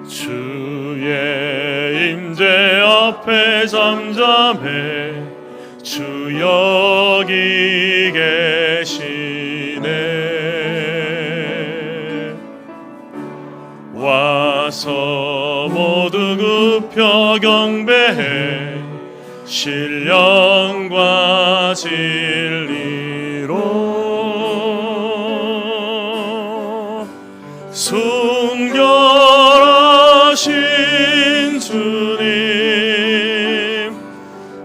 주의 임재 앞에 잠잠해 주 여기 계시네. 와서 모두 굽혀 경배해 신령과 진리로 순결하신 주님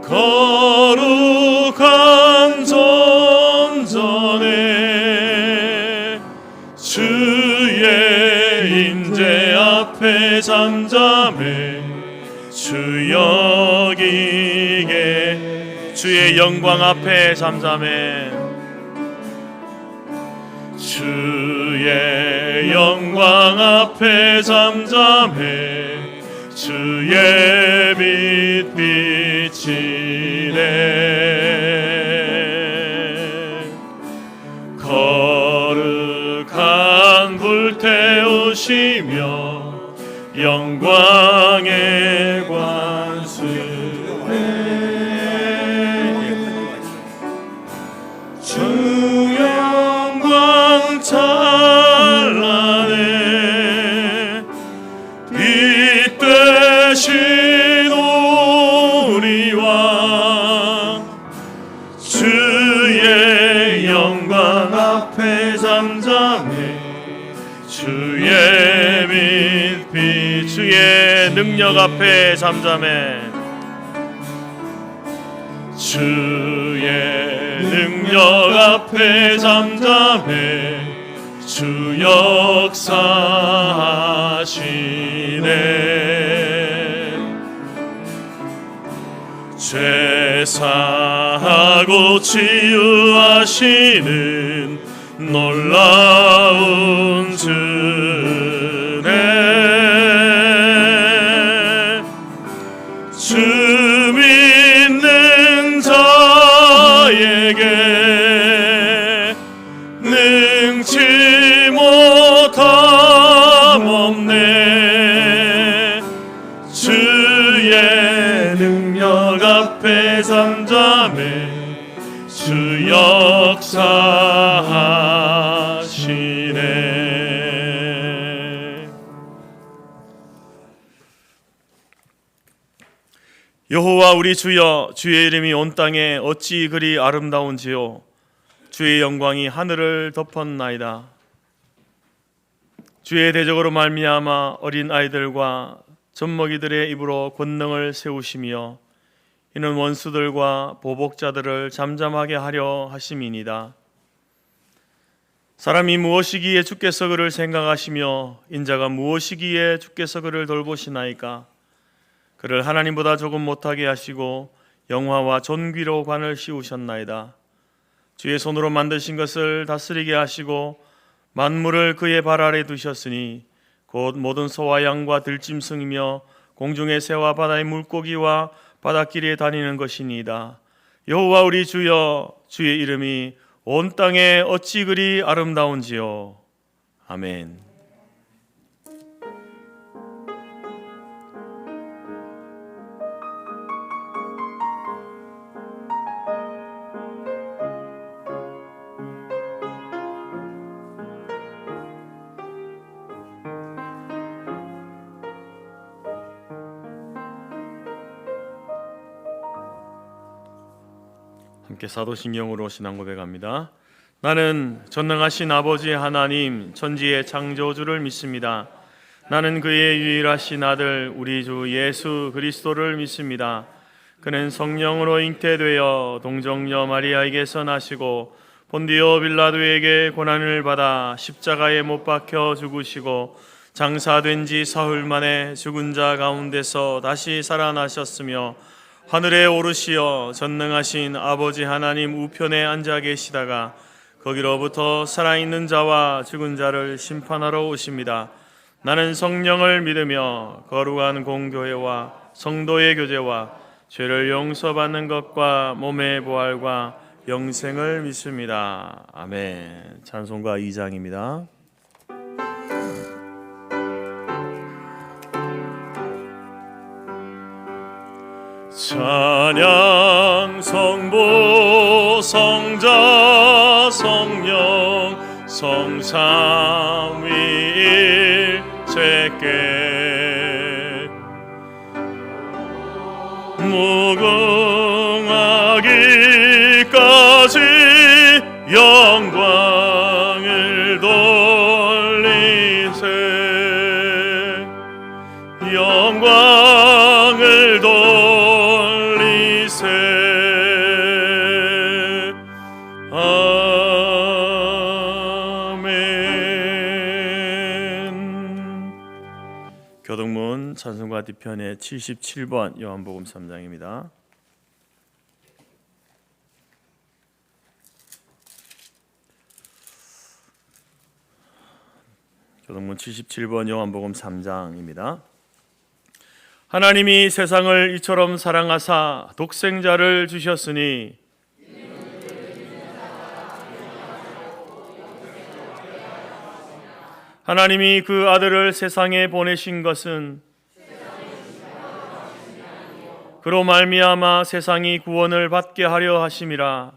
거룩한 존전에 주의 임재 앞에 잠잠해 주 여기 주의 영광 앞에 잠잠해 주의 영광 앞에 잠잠해 주의 빛 비치네. 거룩한 불 태우시며 영광의 관수에 주 영광 찬란해 빛 되신 우리 왕 주의 영광 앞에 잠잠해 주의 빛 주의 능력 앞에 잠잠해 주의 능력 앞에 잠잠해 주 역사하시네. 죄 사하고 치유하시는 놀라운 주네. 주 믿는 자에게 능치 못함 없네. 주의 능력 앞에 잠잠해 주 역사하시네. 여호와 우리 주여, 주의 이름이 온 땅에 어찌 그리 아름다운지요. 주의 영광이 하늘을 덮었나이다. 주의 대적으로 말미암아 어린 아이들과 젖먹이들의 입으로 권능을 세우시며 이는 원수들과 보복자들을 잠잠하게 하려 하심이니이다. 사람이 무엇이기에 주께서 그를 생각하시며 인자가 무엇이기에 주께서 그를 돌보시나이까. 그를 하나님보다 조금 못하게 하시고 영화와 존귀로 관을 씌우셨나이다. 주의 손으로 만드신 것을 다스리게 하시고 만물을 그의 발 아래 두셨으니 곧 모든 소와 양과 들짐승이며 공중의 새와 바다의 물고기와 바닷길에 다니는 것이니이다. 여호와 우리 주여, 주의 이름이 온 땅에 어찌 그리 아름다운지요. 아멘. 함께 사도신경으로 신앙 고백합니다. 나는 전능하신 아버지 하나님 천지의 창조주를 믿습니다. 나는 그의 유일하신 아들 우리 주 예수 그리스도를 믿습니다. 그는 성령으로 잉태되어 동정녀 마리아에게서 나시고 본디오 빌라도에게 고난을 받아 십자가에 못 박혀 죽으시고 장사된 지 사흘 만에 죽은 자 가운데서 다시 살아나셨으며 하늘에 오르시어 전능하신 아버지 하나님 우편에 앉아 계시다가 거기로부터 살아있는 자와 죽은 자를 심판하러 오십니다. 나는 성령을 믿으며 거룩한 공교회와 성도의 교제와 죄를 용서받는 것과 몸의 부활과 영생을 믿습니다. 아멘. 찬송가 2장입니다. 찬양 성부 성자 성령 성삼위일체께 무궁하기까지 영광을 돌리세 영광을 돌리세 아멘. 교동문 찬송가 뒤편의 77번 요한복음 3장입니다. 교동문 77번 요한복음 3장입니다. 하나님이 세상을 이처럼 사랑하사 독생자를 주셨으니 하나님이 그 아들을 세상에 보내신 것은 그로 말미암아 세상이 구원을 받게 하려 하심이라.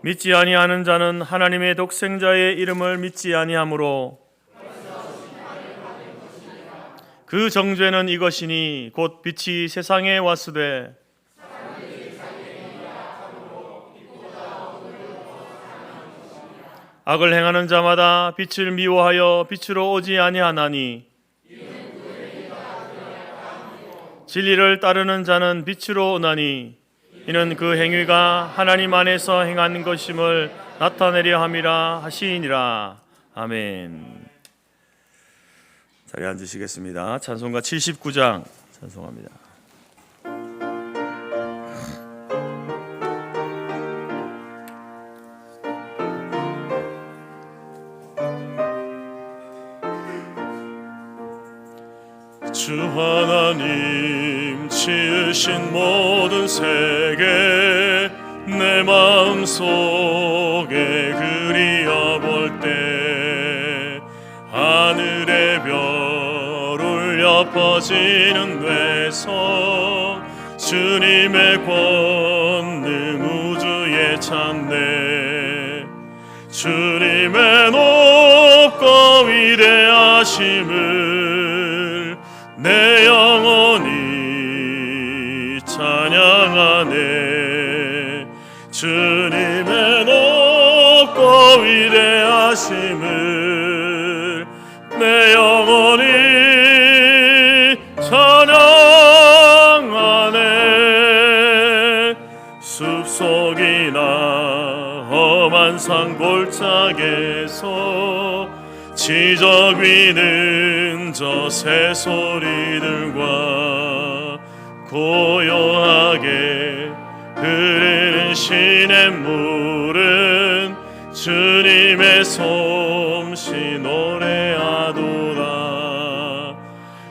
믿지 아니하는 자는 하나님의 독생자의 이름을 믿지 아니하므로 그 정죄는 이것이니 곧 빛이 세상에 왔으되 악을 행하는 자마다 빛을 미워하여 빛으로 오지 아니하나니 진리를 따르는 자는 빛으로 오나니 이는 그 행위가 하나님 안에서 행한 것임을 나타내려 함이라 하시니라. 아멘. 자리에 앉으시겠습니다. 찬송가 79장 찬송합니다. 주 하나님 지으신 모든 세계 내 마음속에 그리어볼 때 하늘의 별 울려 퍼지는 뇌성 주님의 권능 우주에 찬네 주님의 높고 위대하심을 내 영혼이 찬양하네 주님의 높고 위대하심을 내 영혼이 찬양하네 숲속이나 험한 산 골짜기에서 지적 위는 저 새소리들과 고요하게 흐르는 시냇물은 주님의 솜씨 노래하도다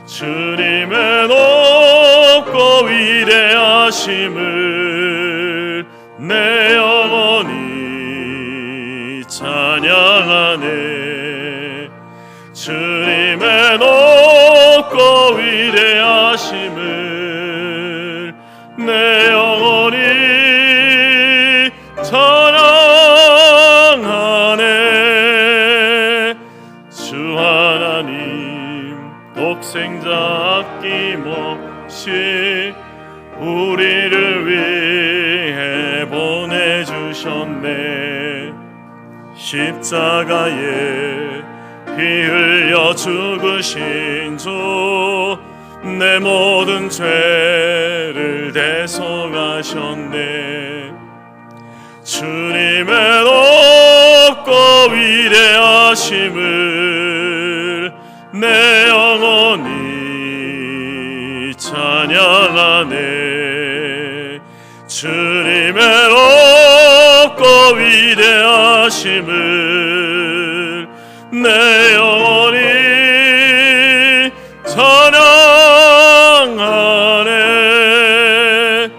주님의 높고 위대하심을 내 영혼이 찬양하네 주님의 높고 위대하심을 내 영혼이 찬양하네 주 하나님 독생자 아낌없이 우리를 위해 보내주셨네 십자가에 피 흘려 죽으신 주 내 모든 죄를 대속하셨네 주님의 높고 위대하심을 내 영혼이 찬양하네 주님의 높고 위대하심을 내 영혼이 찬양하네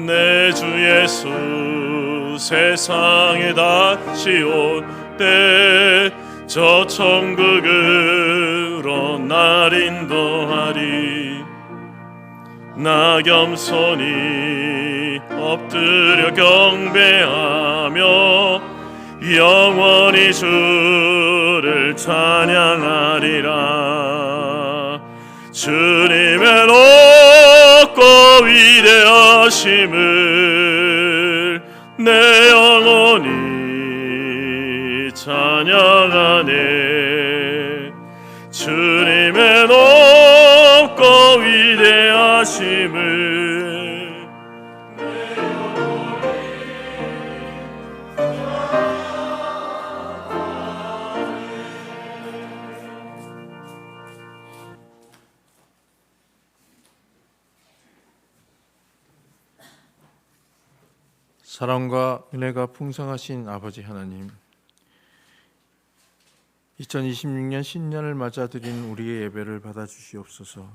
내 주 예수 세상에 다시 올 때 저 천국으로 날 인도하리 나 겸손히 엎드려 경배하며 영원히 주를 찬양하리라. 주님의 높고 위대하심을 내 영혼이 찬양하네. 주님의 높고 위대하심을 내 영혼이 사랑과 은혜가 풍성하신 아버지 하나님, 2026년 신년을 맞아 드린 우리의 예배를 받아주시옵소서.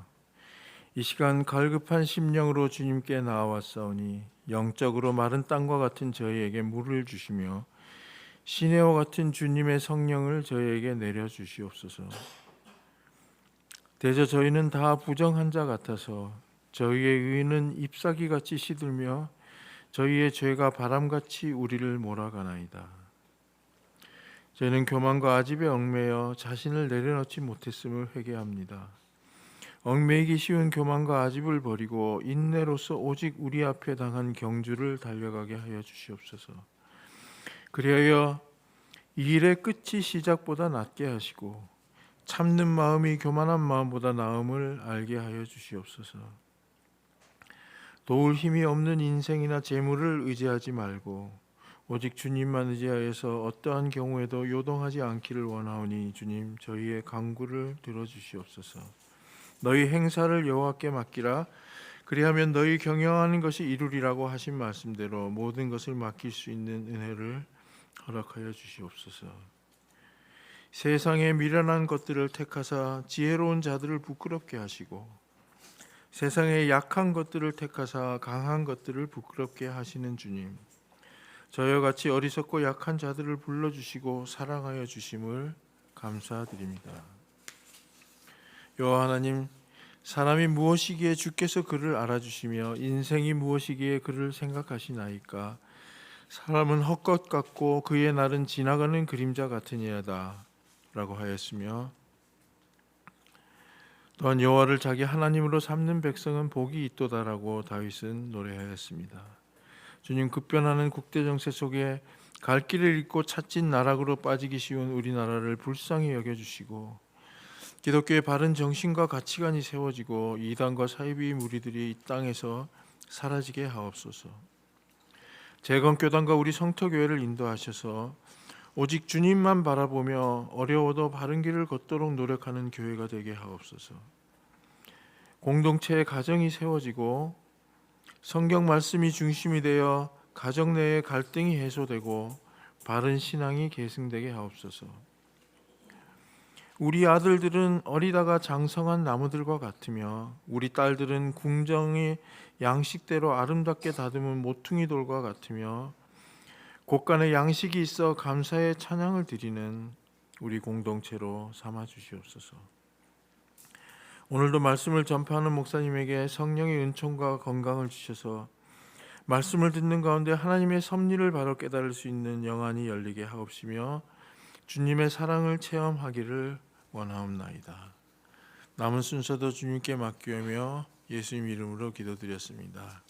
이 시간 갈급한 심령으로 주님께 나아왔사오니 영적으로 마른 땅과 같은 저희에게 물을 주시며 시내와 같은 주님의 성령을 저희에게 내려주시옵소서. 대저 저희는 다 부정한 자 같아서 저희의 의는 잎사귀같이 시들며 저희의 죄가 바람같이 우리를 몰아가나이다. 저희는 교만과 아집에 얽매여 자신을 내려놓지 못했음을 회개합니다. 얽매이기 쉬운 교만과 아집을 버리고 인내로서 오직 우리 앞에 당한 경주를 달려가게 하여 주시옵소서. 그리하여 이 일의 끝이 시작보다 낫게 하시고 참는 마음이 교만한 마음보다 나음을 알게 하여 주시옵소서. 도울 힘이 없는 인생이나 재물을 의지하지 말고 오직 주님만 의지하여서 어떠한 경우에도 요동하지 않기를 원하오니 주님, 저희의 간구를 들어주시옵소서. 너희 행사를 여호와께 맡기라. 그리하면 너희 경영하는 것이 이루리라고 하신 말씀대로 모든 것을 맡길 수 있는 은혜를 허락하여 주시옵소서. 세상의 미련한 것들을 택하사 지혜로운 자들을 부끄럽게 하시고 세상의 약한 것들을 택하사 강한 것들을 부끄럽게 하시는 주님, 저희와 같이 어리석고 약한 자들을 불러주시고 사랑하여 주심을 감사드립니다. 여호와 하나님, 사람이 무엇이기에 주께서 그를 알아주시며 인생이 무엇이기에 그를 생각하시나이까. 사람은 헛것 같고 그의 날은 지나가는 그림자 같으니이다 라고 하였으며, 또한 여호와를 자기 하나님으로 삼는 백성은 복이 있도다라고 다윗은 노래하였습니다. 주님, 급변하는 국대 정세 속에 갈 길을 잃고 차진 나락으로 빠지기 쉬운 우리나라를 불쌍히 여겨주시고 기독교의 바른 정신과 가치관이 세워지고 이단과 사이비 무리들이 이 땅에서 사라지게 하옵소서. 재건교단과 우리 성터교회를 인도하셔서 오직 주님만 바라보며 어려워도 바른 길을 걷도록 노력하는 교회가 되게 하옵소서. 공동체의 가정이 세워지고 성경 말씀이 중심이 되어 가정 내의 갈등이 해소되고 바른 신앙이 계승되게 하옵소서. 우리 아들들은 어리다가 장성한 나무들과 같으며 우리 딸들은 궁정의 양식대로 아름답게 다듬은 모퉁이 돌과 같으며 곳간에 양식이 있어 감사의 찬양을 드리는 우리 공동체로 삼아 주시옵소서. 오늘도 말씀을 전파하는 목사님에게 성령의 은총과 건강을 주셔서 말씀을 듣는 가운데 하나님의 섭리를 바로 깨달을 수 있는 영안이 열리게 하옵시며 주님의 사랑을 체험하기를 원하옵나이다. 남은 순서도 주님께 맡기며 예수님 이름으로 기도드렸습니다.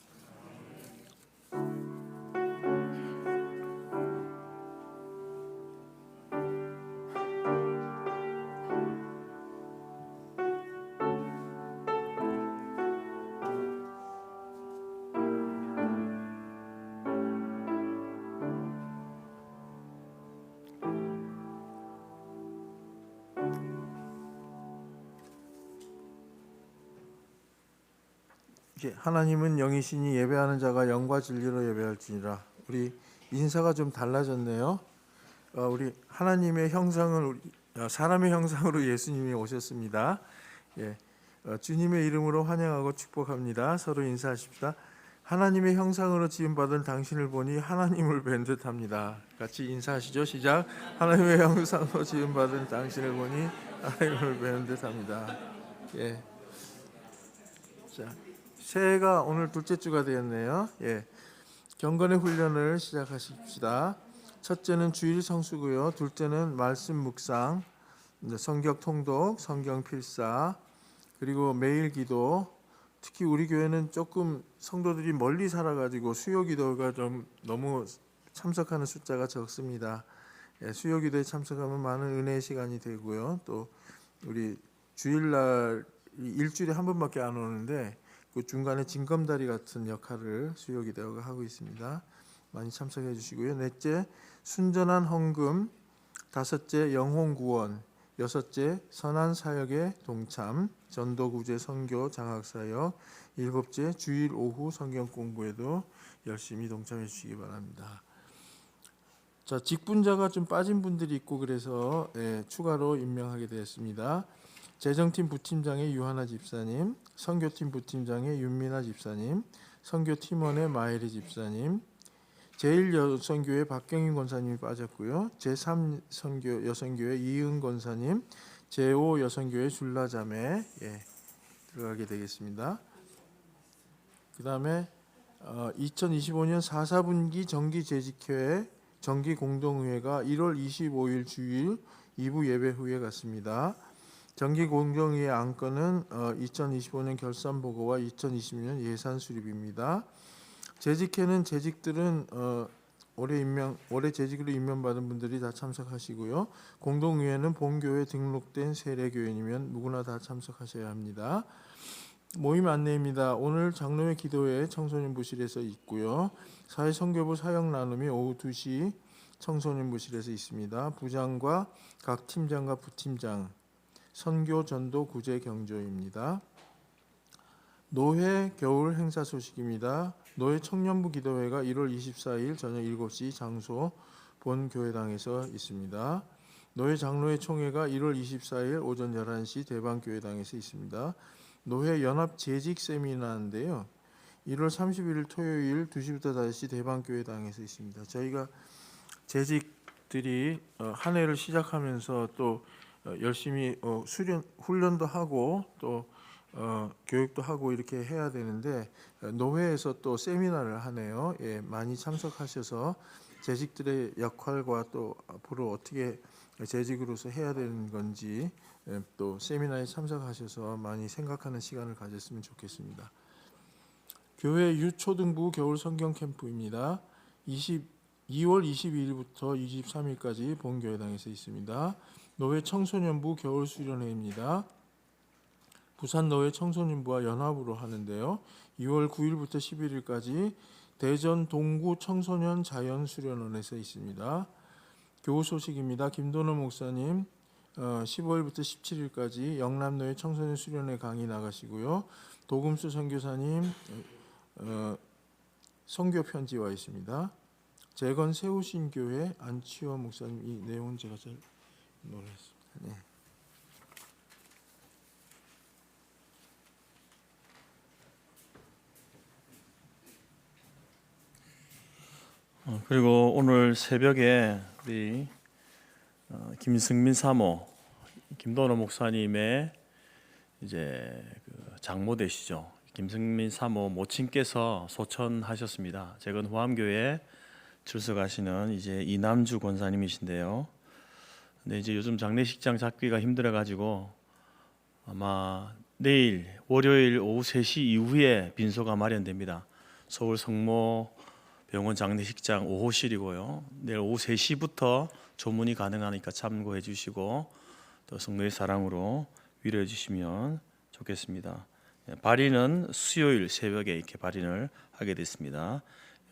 하나님은 영이시니 예배하는 자가 영과 진리로 예배할지니라. 우리 인사가 좀 달라졌네요. 우리 하나님의 형상을 사람의 형상으로 예수님이 오셨습니다. 주님의 이름으로 환영하고 축복합니다. 서로 인사하십시다. 하나님의 형상으로 지음받은 당신을 보니 하나님을 뵌 듯합니다. 같이 인사하시죠. 시작. 하나님의 형상으로 지음받은 당신을 보니 하나님을 뵌 듯합니다. 자, 새해가 오늘 둘째 주가 되었네요. 경건의 훈련을 시작하십시다. 첫째는 주일 성수고요. 둘째는 말씀 묵상, 성경 통독, 성경 필사, 그리고 매일 기도. 특히 우리 교회는 조금 성도들이 멀리 살아가지고 수요 기도가 좀 너무 참석하는 숫자가 적습니다. 수요 기도에 참석하면 많은 은혜의 시간이 되고요. 또 우리 주일날 일주일에 한 번밖에 안 오는데 그 중간에 징검다리 같은 역할을 수요 기도가 하고 있습니다. 많이 참석해 주시고요. 넷째, 순전한 헌금. 다섯째, 영혼 구원. 여섯째, 선한 사역에 동참. 전도 구제 선교 장학 사역. 일곱째, 주일 오후 성경 공부에도 열심히 동참해 주시기 바랍니다. 자, 직분자가 좀 빠진 분들이 있고 그래서 추가로 임명하게 되었습니다. 재정팀 부팀장의 유하나 집사님, 선교팀 부팀장의 윤미나 집사님, 선교팀원의 마혜리 집사님, 제1여선교회 박경인 권사님이 빠졌고요. 제3 여선교회 이은 권사님, 제5 여선교회 줄라자매 들어가게 되겠습니다. 그 다음에 2025년 4, 4분기 정기재직회 정기공동의회가 1월 25일 주일 2부 예배 후에 갔습니다. 정기공동의회 안건은 2025년 결산보고와 2020년 예산 수립입니다. 재직회는 재직들은 올해 재직으로 임명받은 분들이 다 참석하시고요. 공동의회는 본교회 등록된 세례교인이면 누구나 다 참석하셔야 합니다. 모임 안내입니다. 오늘 장로회 기도회 청소년부실에서 있고요. 사회선교부 사역 나눔이 오후 2시 청소년부실에서 있습니다. 부장과 각 팀장과 부팀장, 선교 전도 구제 경조입니다. 노회 겨울 행사 소식입니다. 노회 청년부 기도회가 1월 24일 저녁 7시 장소 본교회당에서 있습니다. 노회 장로회 총회가 1월 24일 오전 11시 대방교회당에서 있습니다. 노회 연합 재직 세미나인데요. 1월 31일 토요일 2시부터 5시 대방교회당에서 있습니다. 저희가 재직들이 한 해를 시작하면서 또 열심히 훈련도 하고 또 교육도 하고 이렇게 해야 되는데 노회에서 또 세미나를 하네요. 많이 참석하셔서 재직들의 역할과 또 앞으로 어떻게 재직으로서 해야 되는 건지 또 세미나에 참석하셔서 많이 생각하는 시간을 가졌으면 좋겠습니다. 교회 유초등부 겨울 성경 캠프입니다. 2월 22일부터 23일까지 본교회당에서 있습니다. 노회 청소년부 겨울 수련회입니다. 부산 노회 청소년부와 연합으로 하는데요. 2월 9일부터 11일까지 대전 동구 청소년 자연 수련원에서 있습니다. 교우 소식입니다. 김도노 목사님 15일부터 17일까지 영남노회 청소년 수련회 강의 나가시고요. 도금수 선교사님 선교 편지와 있습니다. 재건 세우신 교회 안치호 목사님, 이 내용은 제가 잘 모르겠습니다. 그리고 오늘 새벽에 우리 김승민 사모, 김도노 목사님의 이제 장모 되시죠. 김승민 사모 모친께서 소천하셨습니다. 재건 후암교회 출석하시는 이제 이남주 권사님이신데요. 근데 이제 요즘 장례식장 잡기가 힘들어가지고 아마 내일 월요일 오후 3시 이후에 빈소가 마련됩니다. 서울 성모 병원 장례식장 5호실이고요. 내일 오후 3시부터 조문이 가능하니까 참고해 주시고 또 성도의 사랑으로 위로해 주시면 좋겠습니다. 발인은 수요일 새벽에 이렇게 발인을 하게 됐습니다.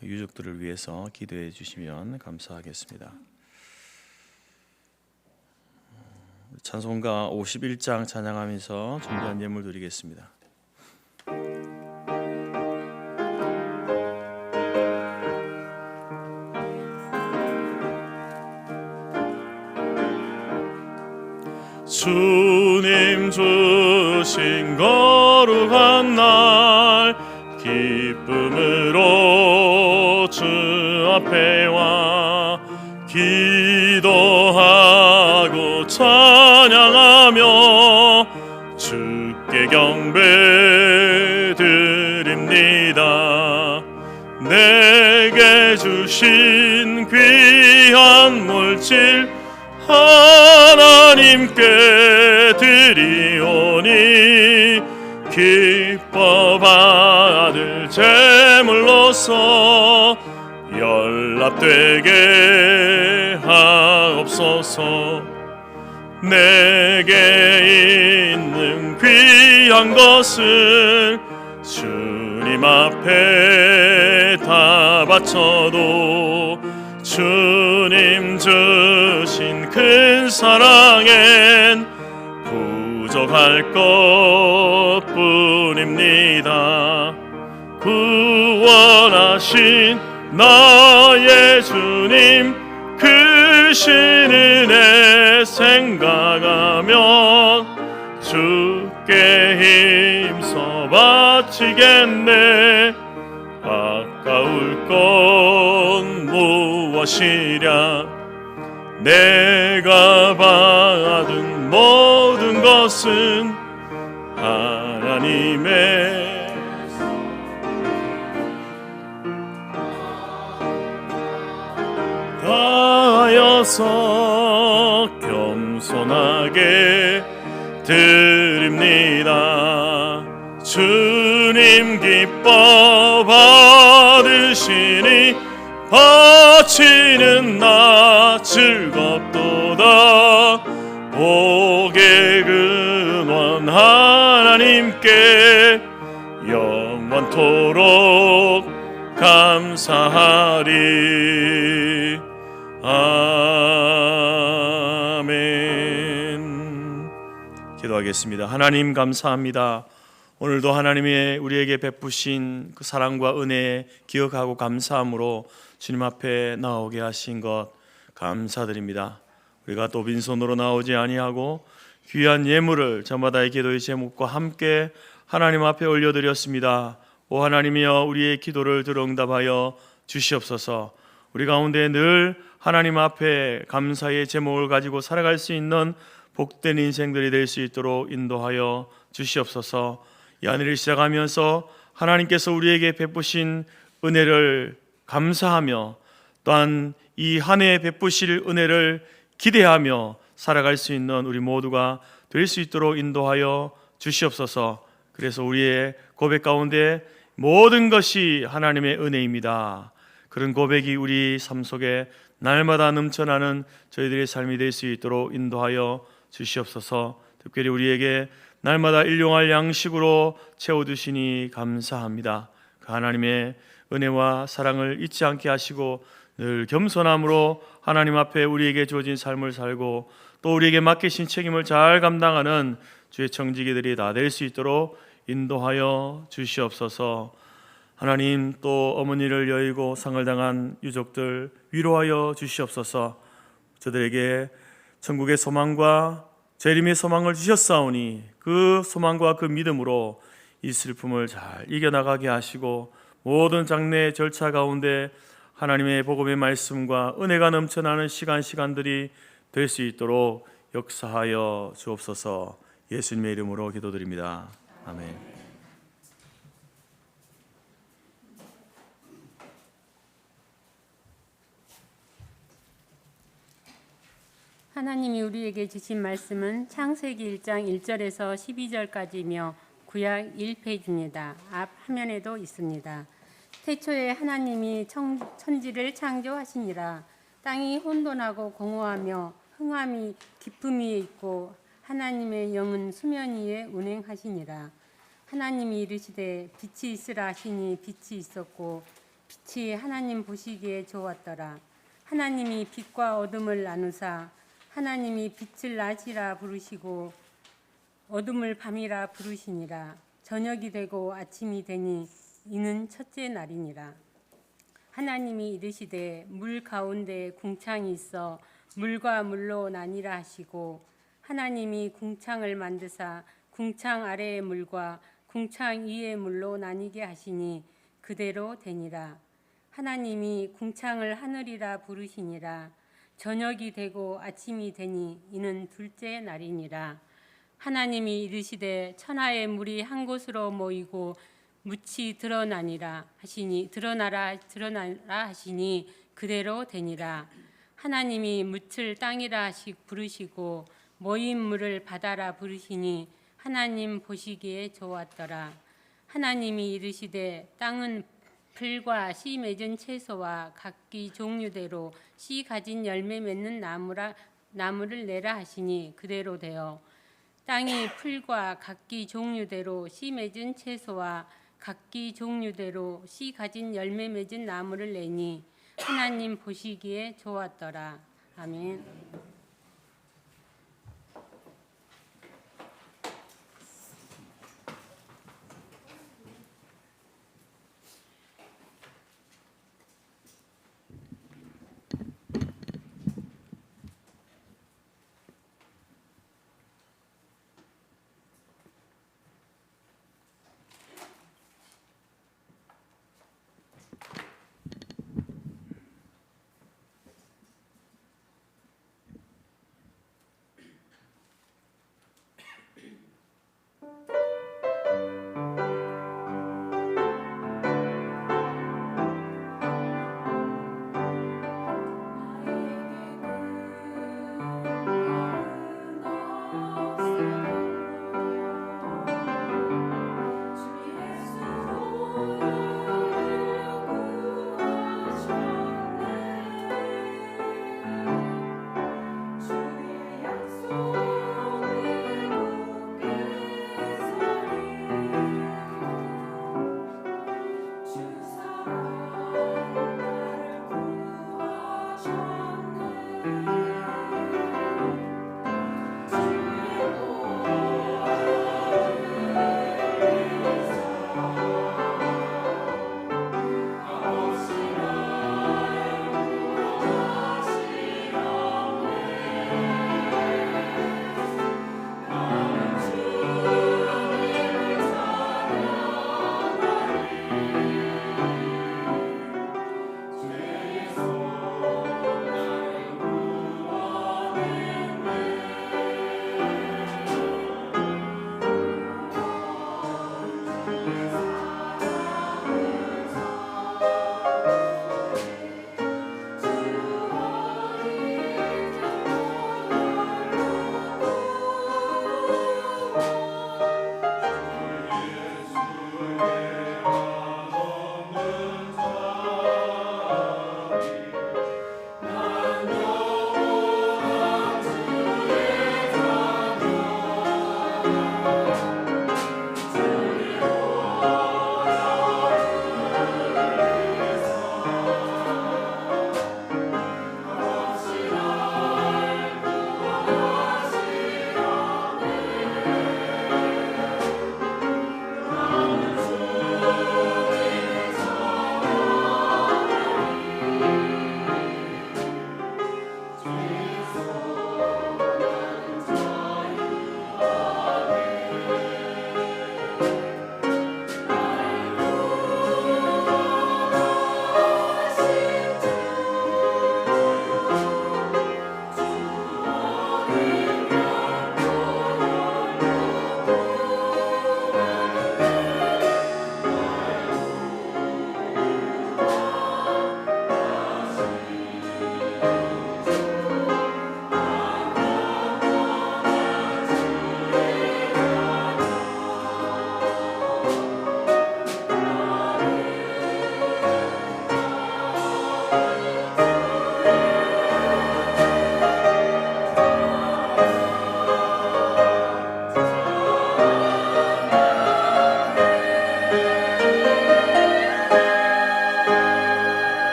유족들을 위해서 기도해 주시면 감사하겠습니다. 찬송가 51장 찬양하면서 준비한 예물 드리겠습니다. 주님 주신 거룩한 날 기쁨으로 주 앞에 와 기도하고 찬양하며 주께 경배 드리 주신 귀한 물질 하나님께 드리오니 기뻐 받을 제물로서 연락되게 하옵소서. 내게 있는 귀한 것을 주님 앞에 다 바쳐도 주님 주신 큰 사랑엔 부족할 것뿐입니다. 구원하신 나의 주님 크신 은혜 생각하면 주께 힘써 바치겠네. 아까울 건 무엇이랴. 내가 받은 모든 것은 하나님의 다하여서 겸손하게 드립니다. 주님 기뻐 받으시니 바치는 나 즐겁도다. 복의 근원 하나님께 영원토록 감사하리. 아멘. 기도하겠습니다. 하나님 감사합니다. 오늘도 하나님의 우리에게 베푸신 그 사랑과 은혜 기억하고 감사함으로 주님 앞에 나오게 하신 것 감사드립니다. 우리가 또 빈손으로 나오지 아니하고 귀한 예물을 저마다의 기도의 제목과 함께 하나님 앞에 올려드렸습니다. 오 하나님이여, 우리의 기도를 들어 응답하여 주시옵소서. 우리 가운데 늘 하나님 앞에 감사의 제목을 가지고 살아갈 수 있는 복된 인생들이 될 수 있도록 인도하여 주시옵소서. 이 한 해를 시작하면서 하나님께서 우리에게 베푸신 은혜를 감사하며 또한 이 한 해 베푸실 은혜를 기대하며 살아갈 수 있는 우리 모두가 될 수 있도록 인도하여 주시옵소서. 그래서 우리의 고백 가운데 모든 것이 하나님의 은혜입니다. 그런 고백이 우리 삶 속에 날마다 넘쳐나는 저희들의 삶이 될 수 있도록 인도하여 주시옵소서. 특별히 우리에게 날마다 일용할 양식으로 채워주시니 감사합니다. 그 하나님의 은혜와 사랑을 잊지 않게 하시고 늘 겸손함으로 하나님 앞에 우리에게 주어진 삶을 살고 또 우리에게 맡기신 책임을 잘 감당하는 주의 청지기들이 다 될 수 있도록 인도하여 주시옵소서. 하나님, 또 어머니를 여의고 상을 당한 유족들 위로하여 주시옵소서. 저들에게 천국의 소망과 재림의 소망을 주셨사오니 그 소망과 그 믿음으로 이 슬픔을 잘 이겨나가게 하시고 모든 장례 절차 가운데 하나님의 복음의 말씀과 은혜가 넘쳐나는 시간들이 될 수 있도록 역사하여 주옵소서. 예수님의 이름으로 기도드립니다. 아멘. 하나님이 우리에게 주신 말씀은 창세기 1장 1절에서 12절까지며 구약 1페이지입니다. 앞 화면에도 있습니다. 태초에 하나님이 천지를 창조하시니라. 땅이 혼돈하고 공허하며 흥함이 깊음 위에 있고 하나님의 영은 수면 위에 운행하시니라. 하나님이 이르시되 빛이 있으라 하시니 빛이 있었고 빛이 하나님 보시기에 좋았더라. 하나님이 빛과 어둠을 나누사 하나님이 빛을 낮이라 부르시고 어둠을 밤이라 부르시니라. 저녁이 되고 아침이 되니 이는 첫째 날이니라. 하나님이 이르시되 물 가운데 궁창이 있어 물과 물로 나뉘라 하시고 하나님이 궁창을 만드사 궁창 아래의 물과 궁창 위의 물로 나뉘게 하시니 그대로 되니라. 하나님이 궁창을 하늘이라 부르시니라. 저녁이 되고 아침이 되니 이는 둘째 날이니라. 하나님이 이르시되 천하의 물이 한 곳으로 모이고 묻히 드러나라 하시니 그대로 되니라. 하나님이 묻을 땅이라 부르시고 모인 물을 바다라 부르시니 하나님 보시기에 좋았더라. 하나님이 이르시되 땅은 풀과 씨 맺은 채소와 각기 종류대로 씨 가진 열매 맺는 나무를 내라 하시니 그대로 되어 땅이 풀과 각기 종류대로 씨 맺은 채소와 각기 종류대로 씨 가진 열매 맺은 나무를 내니 하나님 보시기에 좋았더라. 아멘.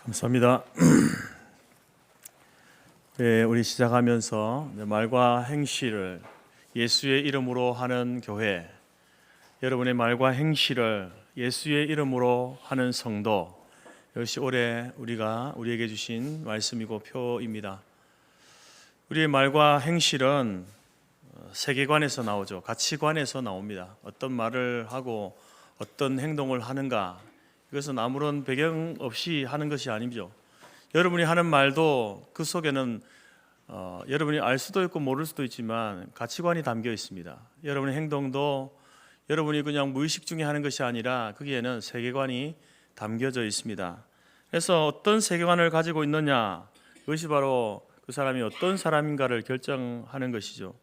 감사합니다. 네, 우리 시작하면서 말과 행실을 예수의 이름으로 하는 교회, 여러분의 말과 행실을 예수의 이름으로 하는 성도, 이것이 올해 우리에게 주신 말씀이고 표입니다. 우리의 말과 행실은 세계관에서 나오죠. 가치관에서 나옵니다. 어떤 말을 하고 어떤 행동을 하는가, 이것은 아무런 배경 없이 하는 것이 아니죠. 여러분이 하는 말도 그 속에는 여러분이 알 수도 있고 모를 수도 있지만 가치관이 담겨 있습니다. 여러분의 행동도 여러분이 그냥 무의식 중에 하는 것이 아니라 거기에는 세계관이 담겨져 있습니다. 그래서 어떤 세계관을 가지고 있느냐, 그것이 바로 그 사람이 어떤 사람인가를 결정하는 것이죠.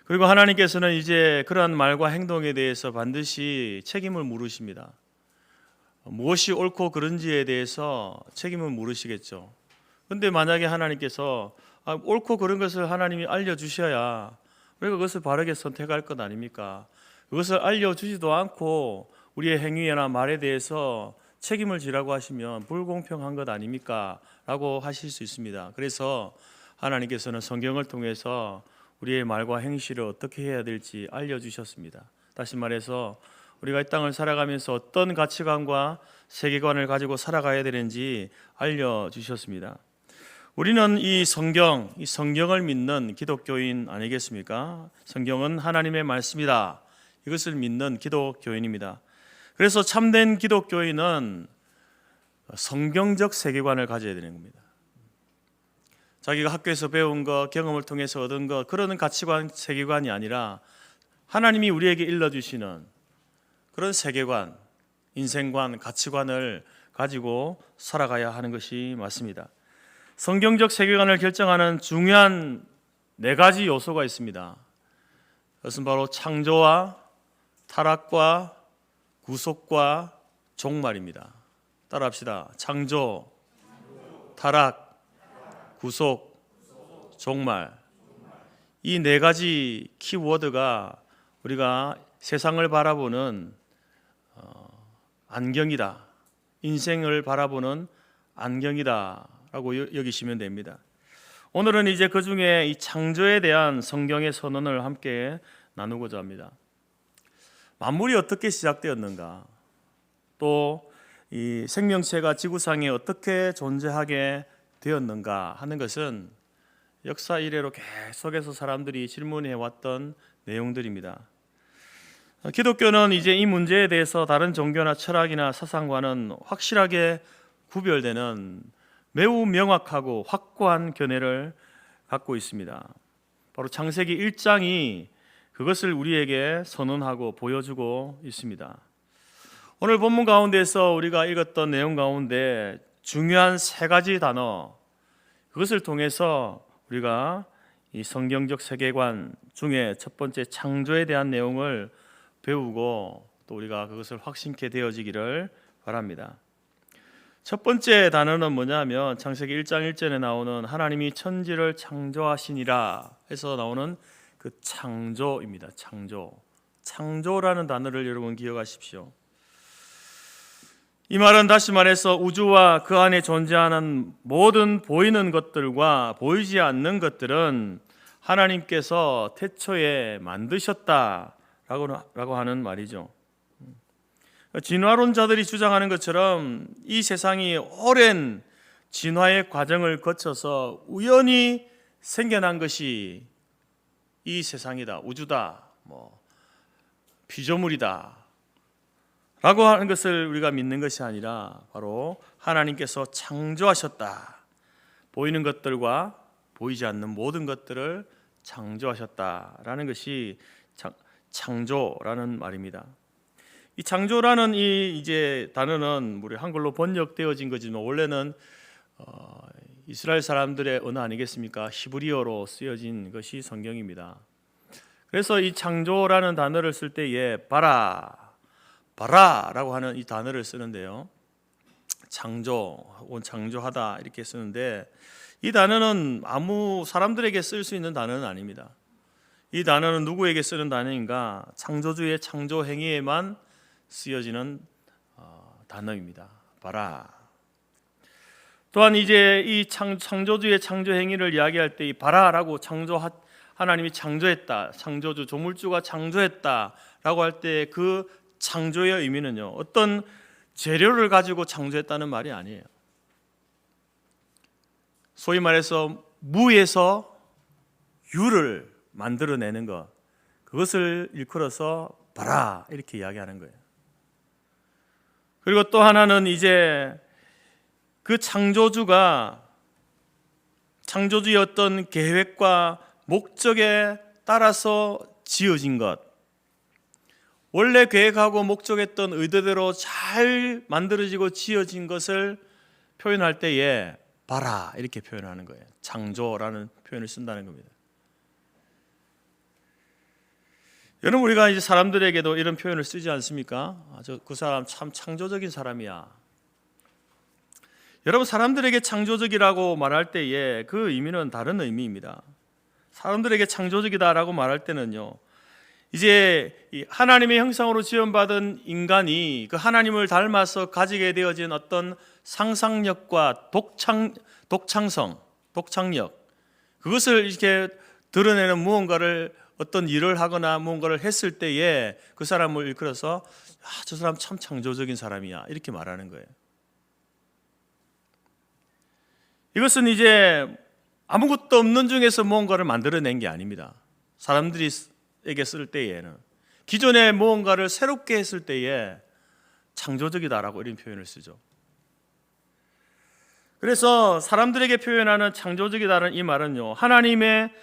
그리고 하나님께서는 이제 그러한 말과 행동에 대해서 반드시 책임을 물으십니다. 무엇이 옳고 그른지에 대해서 책임을 물으시겠죠. 그런데 만약에 하나님께서 옳고 그른 것을 하나님이 알려주셔야 우리가 그것을 바르게 선택할 것 아닙니까? 그것을 알려주지도 않고 우리의 행위나 말에 대해서 책임을 지라고 하시면 불공평한 것 아닙니까? 라고 하실 수 있습니다. 그래서 하나님께서는 성경을 통해서 우리의 말과 행실을 어떻게 해야 될지 알려주셨습니다. 다시 말해서 우리가 이 땅을 살아가면서 어떤 가치관과 세계관을 가지고 살아가야 되는지 알려주셨습니다. 우리는 이 성경을 믿는 기독교인 아니겠습니까? 성경은 하나님의 말씀이다. 이것을 믿는 기독교인입니다. 그래서 참된 기독교인은 성경적 세계관을 가져야 되는 겁니다. 자기가 학교에서 배운 것, 경험을 통해서 얻은 것, 그런 가치관, 세계관이 아니라 하나님이 우리에게 일러주시는 그런 세계관, 인생관, 가치관을 가지고 살아가야 하는 것이 맞습니다. 성경적 세계관을 결정하는 중요한 4가지 요소가 있습니다. 그것은 바로 창조와 타락과 구속과 종말입니다. 따라합시다. 창조, 타락, 구속, 종말. 이 4가지 키워드가 우리가 세상을 바라보는 안경이다. 인생을 바라보는 안경이다 라고 여기시면 됩니다. 오늘은 이제 그 중에 이 창조에 대한 성경의 선언을 함께 나누고자 합니다. 만물이 어떻게 시작되었는가, 또 이 생명체가 지구상에 어떻게 존재하게 되었는가 하는 것은 역사 이래로 계속해서 사람들이 질문해 왔던 내용들입니다. 기독교는 이제 이 문제에 대해서 다른 종교나 철학이나 사상과는 확실하게 구별되는 매우 명확하고 확고한 견해를 갖고 있습니다. 바로 창세기 1장이 그것을 우리에게 선언하고 보여주고 있습니다. 오늘 본문 가운데서 우리가 읽었던 내용 가운데 중요한 3가지 단어, 그것을 통해서 우리가 이 성경적 세계관 중에 첫 번째 창조에 대한 내용을 배우고 또 우리가 그것을 확신케 되어지기를 바랍니다. 첫 번째 단어는 뭐냐면 창세기 1장 1절에 나오는 하나님이 천지를 창조하시니라 해서 나오는 그 창조입니다. 창조라는 단어를 여러분 기억하십시오. 이 말은 다시 말해서 우주와 그 안에 존재하는 모든 보이는 것들과 보이지 않는 것들은 하나님께서 태초에 만드셨다라고 하는 말이죠. 진화론자들이 주장하는 것처럼 이 세상이 오랜 진화의 과정을 거쳐서 우연히 생겨난 것이 이 세상이다, 우주다, 피조물이다 라고 하는 것을 우리가 믿는 것이 아니라 바로 하나님께서 창조하셨다. 보이는 것들과 보이지 않는 모든 것들을 창조하셨다라는 것이 창조라는 말입니다. 이 창조라는 이 이제 단어는 우리 한글로 번역되어진 거지만 원래는 이스라엘 사람들의 언어 아니겠습니까? 히브리어로 쓰여진 것이 성경입니다. 그래서 이 창조라는 단어를 쓸 때에 바라라고 하는 이 단어를 쓰는데요. 창조하다 이렇게 쓰는데 이 단어는 아무 사람들에게 쓸 수 있는 단어는 아닙니다. 이 단어는 누구에게 쓰는 단어인가? 창조주의 창조 행위에만 쓰여지는 단어입니다. 바라. 또한 이제 이 창조주의 창조 행위를 이야기할 때 이 바라라고 하나님이 창조했다, 창조주 조물주가 창조했다라고 할 때 그 창조의 의미는요, 어떤 재료를 가지고 창조했다는 말이 아니에요. 소위 말해서 무에서 유를 만들어내는 것, 그것을 일컬어서 바라 이렇게 이야기하는 거예요. 그리고 또 하나는 이제 그 창조주가 창조주의 어떤 계획과 목적에 따라서 지어진 것, 원래 계획하고 목적했던 의도대로 잘 만들어지고 지어진 것을 표현할 때에 봐라 이렇게 표현하는 거예요. 창조라는 표현을 쓴다는 겁니다. 여러분, 우리가 이제 사람들에게도 이런 표현을 쓰지 않습니까? 그 사람 참 창조적인 사람이야. 여러분, 사람들에게 창조적이라고 말할 때에 그 의미는 다른 의미입니다. 사람들에게 창조적이다라고 말할 때는요, 이제 하나님의 형상으로 지음받은 인간이 그 하나님을 닮아서 가지게 되어진 어떤 상상력과 독창력, 그것을 이렇게 드러내는 무언가를, 어떤 일을 하거나 무언가를 했을 때에 그 사람을 일컬어서 저 사람 참 창조적인 사람이야 이렇게 말하는 거예요. 이것은 이제 아무것도 없는 중에서 무언가를 만들어낸 게 아닙니다. 사람들에게 쓸 때에는 기존의 무언가를 새롭게 했을 때에 창조적이다라고 이런 표현을 쓰죠. 그래서 사람들에게 표현하는 창조적이다는 이 말은요, 하나님의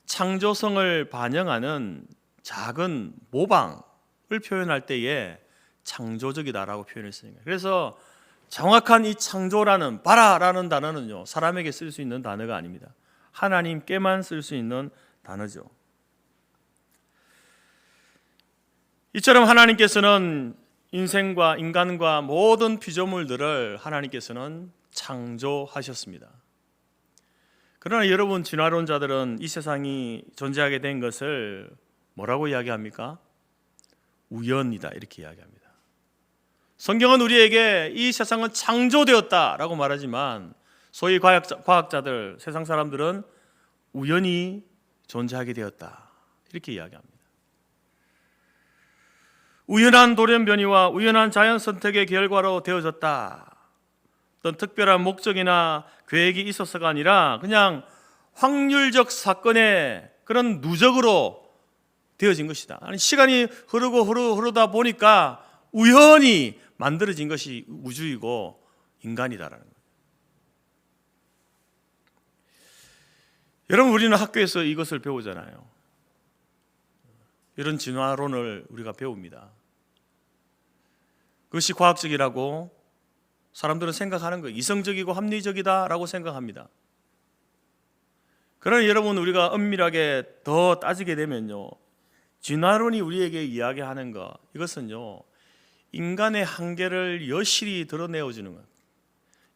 창조성을 반영하는 작은 모방을 표현할 때에 창조적이다라고 표현을 쓰는 거예요. 그래서 정확한 이 창조라는, 바라라는 단어는요, 사람에게 쓸 수 있는 단어가 아닙니다. 하나님께만 쓸 수 있는 단어죠. 이처럼 하나님께서는 인생과 인간과 모든 피조물들을 하나님께서는 창조하셨습니다. 그러나 여러분, 진화론자들은 이 세상이 존재하게 된 것을 뭐라고 이야기합니까? 우연이다 이렇게 이야기합니다. 성경은 우리에게 이 세상은 창조되었다라고 말하지만 소위 과학자들, 세상 사람들은 우연히 존재하게 되었다 이렇게 이야기합니다. 우연한 돌연변이와 우연한 자연 선택의 결과로 되어졌다. 어떤 특별한 목적이나 계획이 있어서가 아니라 그냥 확률적 사건의 그런 누적으로 되어진 것이다. 아니, 시간이 흐르다 보니까 우연히 만들어진 것이 우주이고 인간이다라는 거예요. 여러분, 우리는 학교에서 이것을 배우잖아요. 이런 진화론을 우리가 배웁니다. 그것이 과학적이라고 사람들은 생각하는 거예요. 이성적이고 합리적이다라고 생각합니다. 그러나 여러분, 우리가 엄밀하게 더 따지게 되면요, 진화론이 우리에게 이야기하는 것, 이것은요, 인간의 한계를 여실히 드러내어주는 것,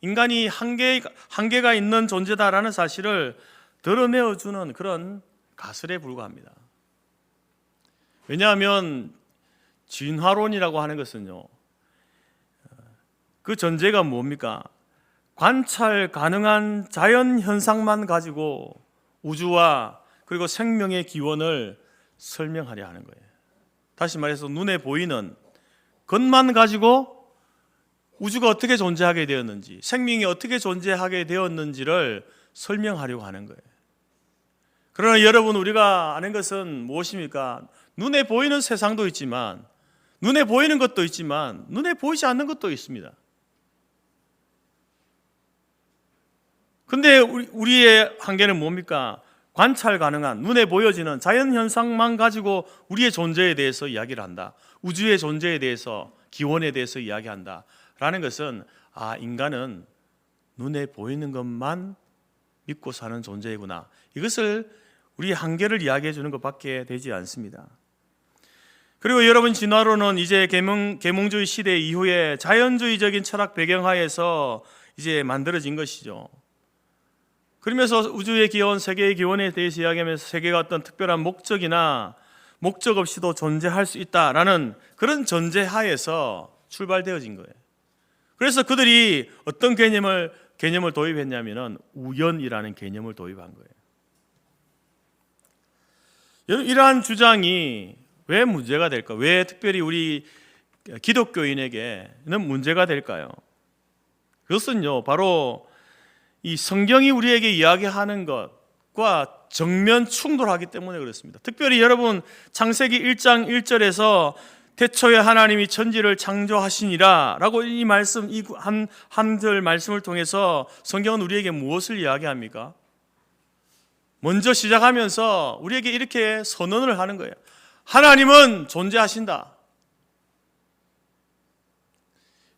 인간이 한계가 있는 존재다라는 사실을 드러내어주는 그런 가설에 불과합니다. 왜냐하면 진화론이라고 하는 것은요, 그 전제가 뭡니까? 관찰 가능한 자연 현상만 가지고 우주와 그리고 생명의 기원을 설명하려 하는 거예요. 다시 말해서 눈에 보이는 것만 가지고 우주가 어떻게 존재하게 되었는지, 생명이 어떻게 존재하게 되었는지를 설명하려고 하는 거예요. 그러나 여러분, 우리가 아는 것은 무엇입니까? 눈에 보이는 세상도 있지만, 눈에 보이는 것도 있지만 눈에 보이지 않는 것도 있습니다. 근데 우리의 한계는 뭡니까? 관찰 가능한, 눈에 보여지는 자연 현상만 가지고 우리의 존재에 대해서 이야기를 한다. 우주의 존재에 대해서, 기원에 대해서 이야기한다 라는 것은, 인간은 눈에 보이는 것만 믿고 사는 존재이구나, 이것을 우리의 한계를 이야기해 주는 것밖에 되지 않습니다. 그리고 여러분, 진화론은 이제 계몽주의 시대 이후에 자연주의적인 철학 배경하에서 이제 만들어진 것이죠. 그러면서 우주의 기원, 세계의 기원에 대해서 이야기하면서 세계가 어떤 특별한 목적이나 목적 없이도 존재할 수 있다라는 그런 전제하에서 출발되어진 거예요. 그래서 그들이 어떤 개념을 도입했냐면은 우연이라는 개념을 도입한 거예요. 여러분, 이러한 주장이 왜 문제가 될까? 왜 특별히 우리 기독교인에게는 문제가 될까요? 그것은요, 바로 이 성경이 우리에게 이야기하는 것과 정면 충돌하기 때문에 그렇습니다. 특별히 여러분, 창세기 1장 1절에서 태초에 하나님이 천지를 창조하시니라 라고 이 말씀, 이 한 절 말씀을 통해서 성경은 우리에게 무엇을 이야기합니까? 먼저 시작하면서 우리에게 이렇게 선언을 하는 거예요. 하나님은 존재하신다.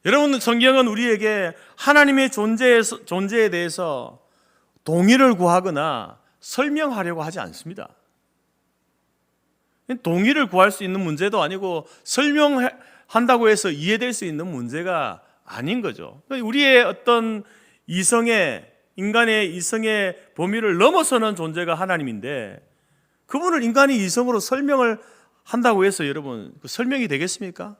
여러분, 성경은 우리에게 하나님의 존재에 대해서 동의를 구하거나 설명하려고 하지 않습니다. 동의를 구할 수 있는 문제도 아니고 설명한다고 해서 이해될 수 있는 문제가 아닌 거죠. 우리의 어떤 인간의 이성의 범위를 넘어서는 존재가 하나님인데, 그분을 인간이 이성으로 설명을 한다고 해서 여러분, 그 설명이 되겠습니까?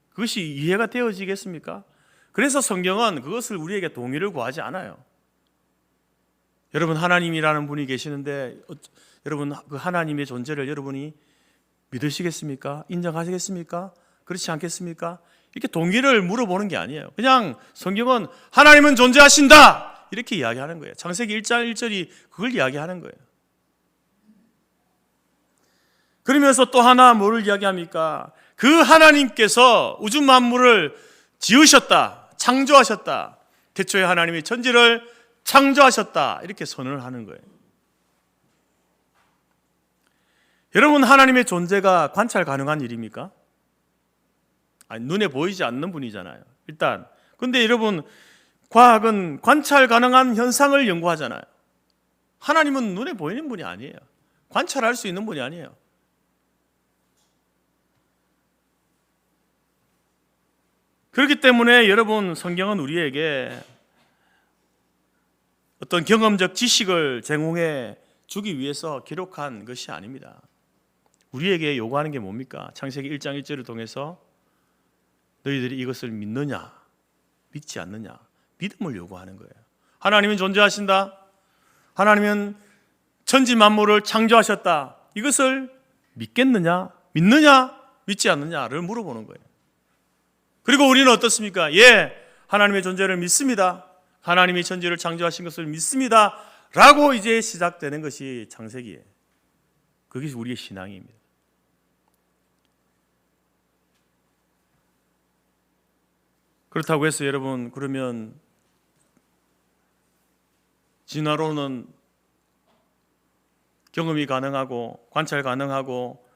그것이 이해가 되어지겠습니까? 그래서 성경은 그것을 우리에게 동의를 구하지 않아요. 여러분, 하나님이라는 분이 계시는데 여러분, 그 하나님의 존재를 여러분이 믿으시겠습니까? 인정하시겠습니까? 그렇지 않겠습니까? 이렇게 동의를 물어보는 게 아니에요. 그냥 성경은 하나님은 존재하신다 이렇게 이야기하는 거예요. 창세기 1장 1절이 그걸 이야기하는 거예요. 그러면서 또 하나 뭐를 이야기합니까? 그 하나님께서 우주 만물을 지으셨다, 창조하셨다. 태초에 하나님이 천지를 창조하셨다 이렇게 선언을 하는 거예요. 여러분, 하나님의 존재가 관찰 가능한 일입니까? 아니, 눈에 보이지 않는 분이잖아요. 일단. 근데 여러분, 과학은 관찰 가능한 현상을 연구하잖아요. 하나님은 눈에 보이는 분이 아니에요. 관찰할 수 있는 분이 아니에요. 그렇기 때문에 여러분, 성경은 우리에게 어떤 경험적 지식을 제공해 주기 위해서 기록한 것이 아닙니다. 우리에게 요구하는 게 뭡니까? 창세기 1장 1절을 통해서 너희들이 이것을 믿느냐, 믿지 않느냐, 믿음을 요구하는 거예요. 하나님은 존재하신다. 하나님은 천지 만물을 창조하셨다. 이것을 믿겠느냐, 믿느냐, 믿지 않느냐를 물어보는 거예요. 그리고 우리는 어떻습니까? 예, 하나님의 존재를 믿습니다. 하나님이 천지를 창조하신 것을 믿습니다. 라고 이제 시작되는 것이 창세기예요. 그게 우리의 신앙입니다. 그렇다고 해서 여러분, 그러면 진화론은 경험이 가능하고 관찰 가능하고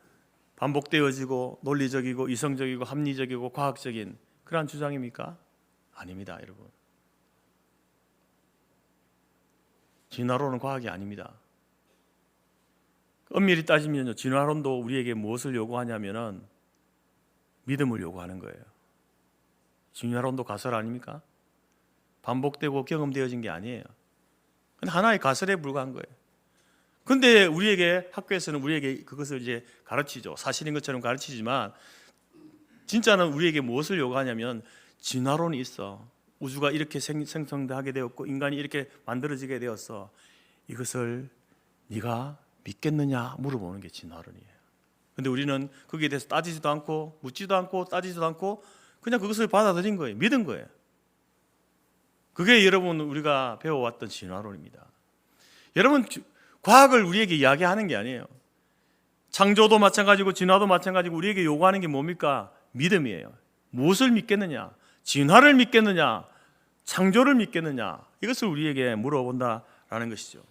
반복되어지고 논리적이고 이성적이고 합리적이고 과학적인 그러한 주장입니까? 아닙니다, 여러분. 진화론은 과학이 아닙니다. 엄밀히 따지면요, 진화론도 우리에게 무엇을 요구하냐면은 믿음을 요구하는 거예요. 진화론도 가설 아닙니까? 반복되고 경험되어진 게 아니에요. 근데 하나의 가설에 불과한 거예요. 근데 우리에게 학교에서는 우리에게 그것을 이제 가르치죠. 사실인 것처럼 가르치지만 진짜는 우리에게 무엇을 요구하냐면 진화론이 있어. 우주가 이렇게 생성하게 되었고 인간이 이렇게 만들어지게 되었어. 이것을 네가 믿겠느냐 물어보는 게 진화론이에요. 근데 우리는 거기에 대해서 따지지도 않고 묻지도 않고 따지지도 않고 그냥 그것을 받아들인 거예요. 믿은 거예요. 그게 여러분 우리가 배워왔던 진화론입니다. 여러분, 과학을 우리에게 이야기하는 게 아니에요. 창조도 마찬가지고 진화도 마찬가지고 우리에게 요구하는 게 뭡니까? 믿음이에요. 무엇을 믿겠느냐? 진화를 믿겠느냐? 창조를 믿겠느냐? 이것을 우리에게 물어본다라는 것이죠.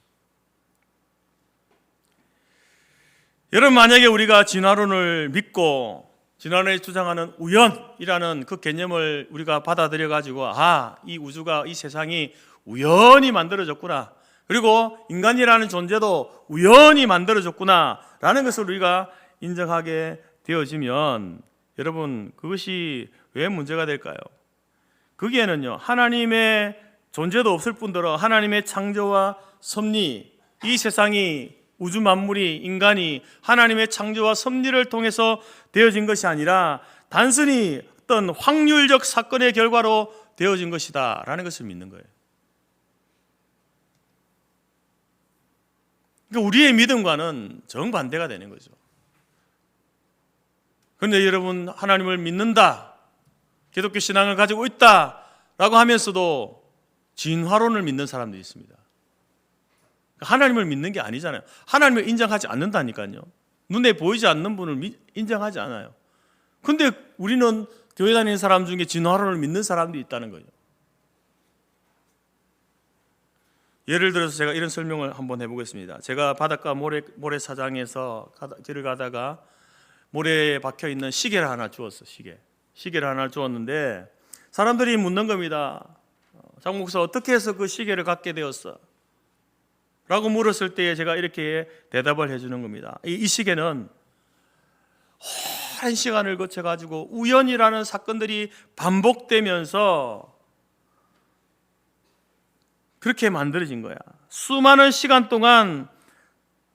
여러분, 만약에 우리가 진화론을 믿고 진화론에 주장하는 우연이라는 그 개념을 우리가 받아들여 가지고 이 우주가 이 세상이 우연히 만들어졌구나. 그리고 인간이라는 존재도 우연히 만들어졌구나 라는 것을 우리가 인정하게 되어지면 여러분, 그것이 왜 문제가 될까요? 거기에는요, 하나님의 존재도 없을 뿐더러 하나님의 창조와 섭리, 이 세상이 우주 만물이 인간이 하나님의 창조와 섭리를 통해서 되어진 것이 아니라 단순히 어떤 확률적 사건의 결과로 되어진 것이다 라는 것을 믿는 거예요. 그러니까 우리의 믿음과는 정반대가 되는 거죠. 그런데 여러분, 하나님을 믿는다, 기독교 신앙을 가지고 있다라고 하면서도 진화론을 믿는 사람들이 있습니다. 하나님을 믿는 게 아니잖아요. 하나님을 인정하지 않는다니까요. 눈에 보이지 않는 분을 인정하지 않아요. 근데 우리는 교회 다니는 사람 중에 진화론을 믿는 사람도 있다는 거예요. 예를 들어서 제가 이런 설명을 한번 해보겠습니다. 제가 바닷가 모래사장에서 길을 가다가 모래에 박혀 있는 시계를 하나 주었어. 시계를 하나 주었는데 사람들이 묻는 겁니다. 장 목사, 어떻게 해서 그 시계를 갖게 되었어? 라고 물었을 때에 제가 이렇게 대답을 해주는 겁니다. 이 시계는 오랜 시간을 거쳐가지고 우연이라는 사건들이 반복되면서 그렇게 만들어진 거야. 수많은 시간 동안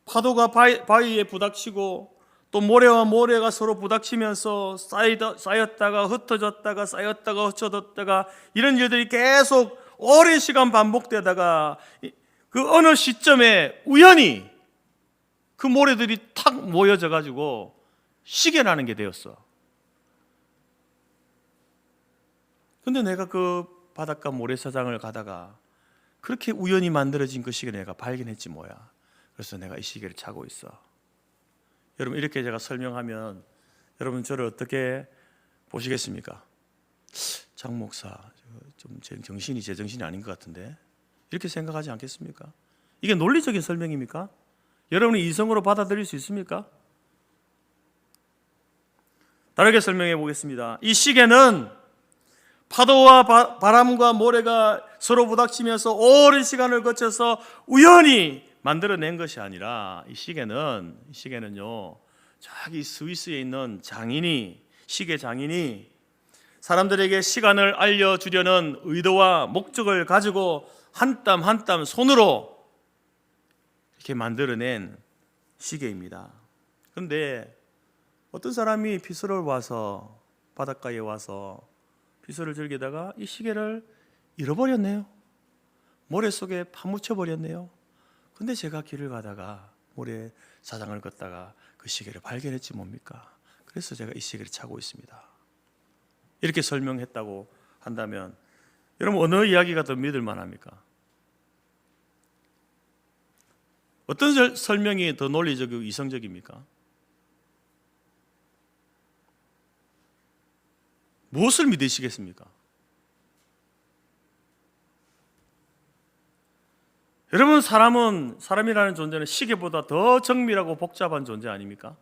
파도가 바위에 부닥치고 또 모래와 모래가 서로 부닥치면서 쌓였다가 흩어졌다가 쌓였다가 흩어졌다가 이런 일들이 계속 오랜 시간 반복되다가 그 어느 시점에 우연히 그 모래들이 탁 모여져 가지고 시계라는 게 되었어. 근데 내가 그 바닷가 모래사장을 가다가 그렇게 우연히 만들어진 그 시계를 내가 발견했지 뭐야. 그래서 내가 이 시계를 차고 있어. 여러분, 이렇게 제가 설명하면 여러분 저를 어떻게 보시겠습니까? 장 목사, 좀 제 정신이 아닌 것 같은데, 이렇게 생각하지 않겠습니까? 이게 논리적인 설명입니까? 여러분이 이성으로 받아들일 수 있습니까? 다르게 설명해 보겠습니다. 이 시계는 파도와 바람과 모래가 서로 부닥치면서 오랜 시간을 거쳐서 우연히 만들어낸 것이 아니라 이 시계는요, 저기 스위스에 있는 시계 장인이 사람들에게 시간을 알려주려는 의도와 목적을 가지고 한 땀 한 땀 손으로 이렇게 만들어낸 시계입니다. 그런데 어떤 사람이 피서를 와서 바닷가에 와서 피서를 즐기다가 이 시계를 잃어버렸네요. 모래 속에 파묻혀 버렸네요. 근데 제가 길을 가다가 모래사장을 걷다가 그 시계를 발견했지 뭡니까? 그래서 제가 이 시계를 차고 있습니다. 이렇게 설명했다고 한다면 여러분, 어느 이야기가 더 믿을 만합니까? 어떤 설명이 더 논리적이고 이성적입니까? 무엇을 믿으시겠습니까? 여러분, 사람이라는 존재는 시계보다 더 정밀하고 복잡한 존재 아닙니까?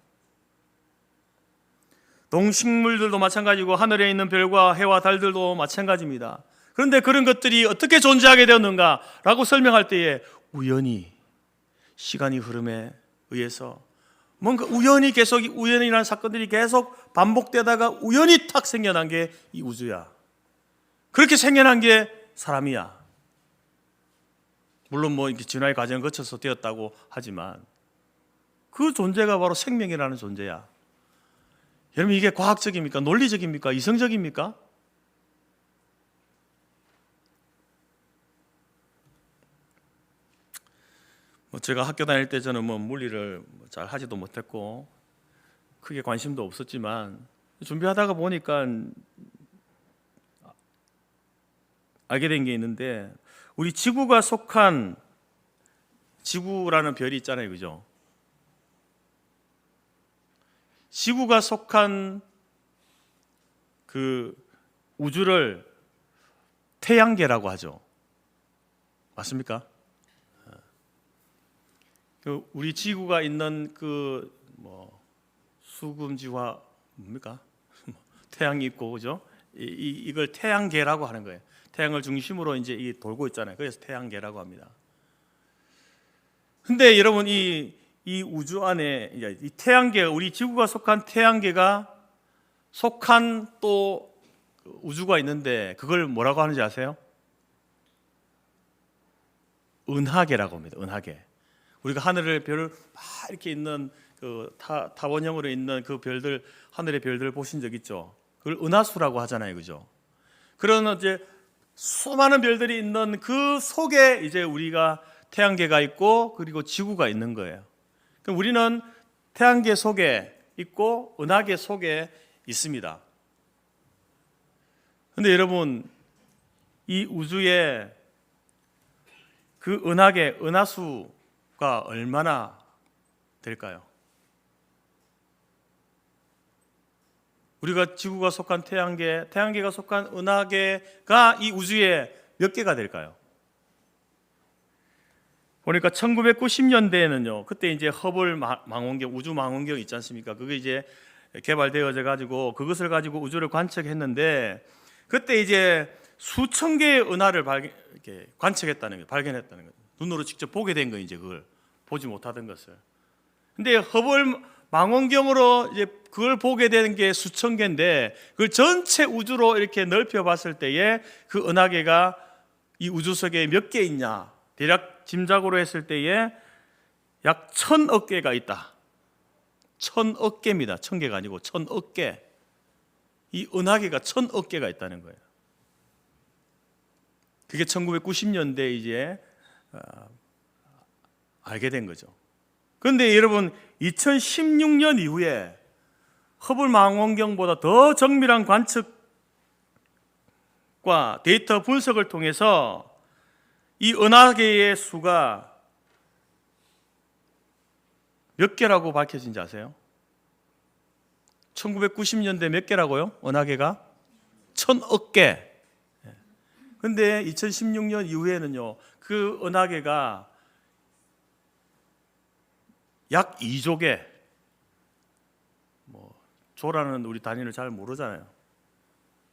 동식물들도 마찬가지고 하늘에 있는 별과 해와 달들도 마찬가지입니다. 그런데 그런 것들이 어떻게 존재하게 되었는가라고 설명할 때에 우연히 시간이 흐름에 의해서 뭔가 우연이라는 사건들이 계속 반복되다가 우연히 탁 생겨난 게 이 우주야. 그렇게 생겨난 게 사람이야. 물론 이렇게 진화의 과정을 거쳐서 되었다고 하지만 그 존재가 바로 생명이라는 존재야. 여러분, 이게 과학적입니까? 논리적입니까? 이성적입니까? 제가 학교 다닐 때 저는 물리를 잘 하지도 못했고 크게 관심도 없었지만 준비하다가 보니까 알게 된 게 있는데, 우리 지구가 속한 지구라는 별이 있잖아요, 그죠? 지구가 속한 그 우주를 태양계라고 하죠. 맞습니까? 우리 지구가 있는 수금지화 뭡니까? 태양이 있고, 그죠? 이걸 태양계라고 하는 거예요. 태양을 중심으로 이제 돌고 있잖아요. 그래서 태양계라고 합니다. 근데 여러분, 이 우주 안에 이 태양계, 우리 지구가 속한 태양계가 속한 또 우주가 있는데 그걸 뭐라고 하는지 아세요? 은하계라고 합니다. 은하계. 우리가 하늘의 별을 막 이렇게 있는 그 타원형으로 있는 그 별들, 하늘의 별들을 보신 적 있죠? 그걸 은하수라고 하잖아요, 그죠? 그런 이제 수많은 별들이 있는 그 속에 이제 우리가 태양계가 있고 그리고 지구가 있는 거예요. 그럼 우리는 태양계 속에 있고 은하계 속에 있습니다. 그런데 여러분, 이 우주에 그 은하수가 얼마나 될까요? 우리가 지구가 속한 태양계가 속한 은하계가 이 우주에 몇 개가 될까요? 보니까 1990년대에는요. 그때 이제 허블 망원경, 우주 망원경 있지 않습니까? 그게 이제 개발되어져 가지고 그것을 가지고 우주를 관측했는데 그때 이제 수천 개의 은하를 이렇게 관측했다는 거예요. 발견했다는 거예요. 눈으로 직접 보게 된 거예요. 이제 그걸 보지 못하던 것을. 근데 허블 망원경으로 이제 그걸 보게 되는 게 수천 개인데 그걸 전체 우주로 이렇게 넓혀 봤을 때에 그 은하계가 이 우주 속에 몇 개 있냐 대략 짐작으로 했을 때에 약 1000억 개가 있다. 1000억 개입니다. 1000개가 아니고 1000억 개. 이 은하계가 1000억 개가 있다는 거예요. 그게 1990년대 이제 알게 된 거죠. 그런데 여러분 2016년 이후에 허블 망원경보다 더 정밀한 관측과 데이터 분석을 통해서 이 은하계의 수가 몇 개라고 밝혀진지 아세요? 1990년대 몇 개라고요? 은하계가 1000억 개. 그런데 2016년 이후에는요, 그 은하계가 약 2조 개. 조라는 우리 단위를 잘 모르잖아요.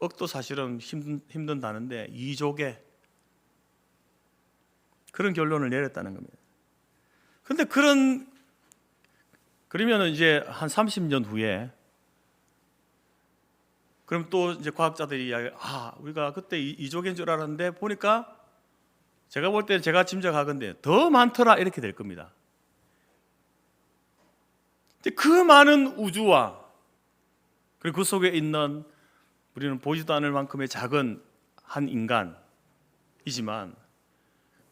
억도 사실은 힘든 단어인데 2조 개. 그런 결론을 내렸다는 겁니다. 그런데 그러면 이제 한 30년 후에 그럼 또 이제 과학자들이 이야기, 우리가 그때 2조 개인 줄 알았는데 보니까 제가 볼 때 제가 짐작하건데 더 많더라 이렇게 될 겁니다. 근데 그 많은 우주와 그리고 그 속에 있는 우리는 보지도 않을 만큼의 작은 한 인간이지만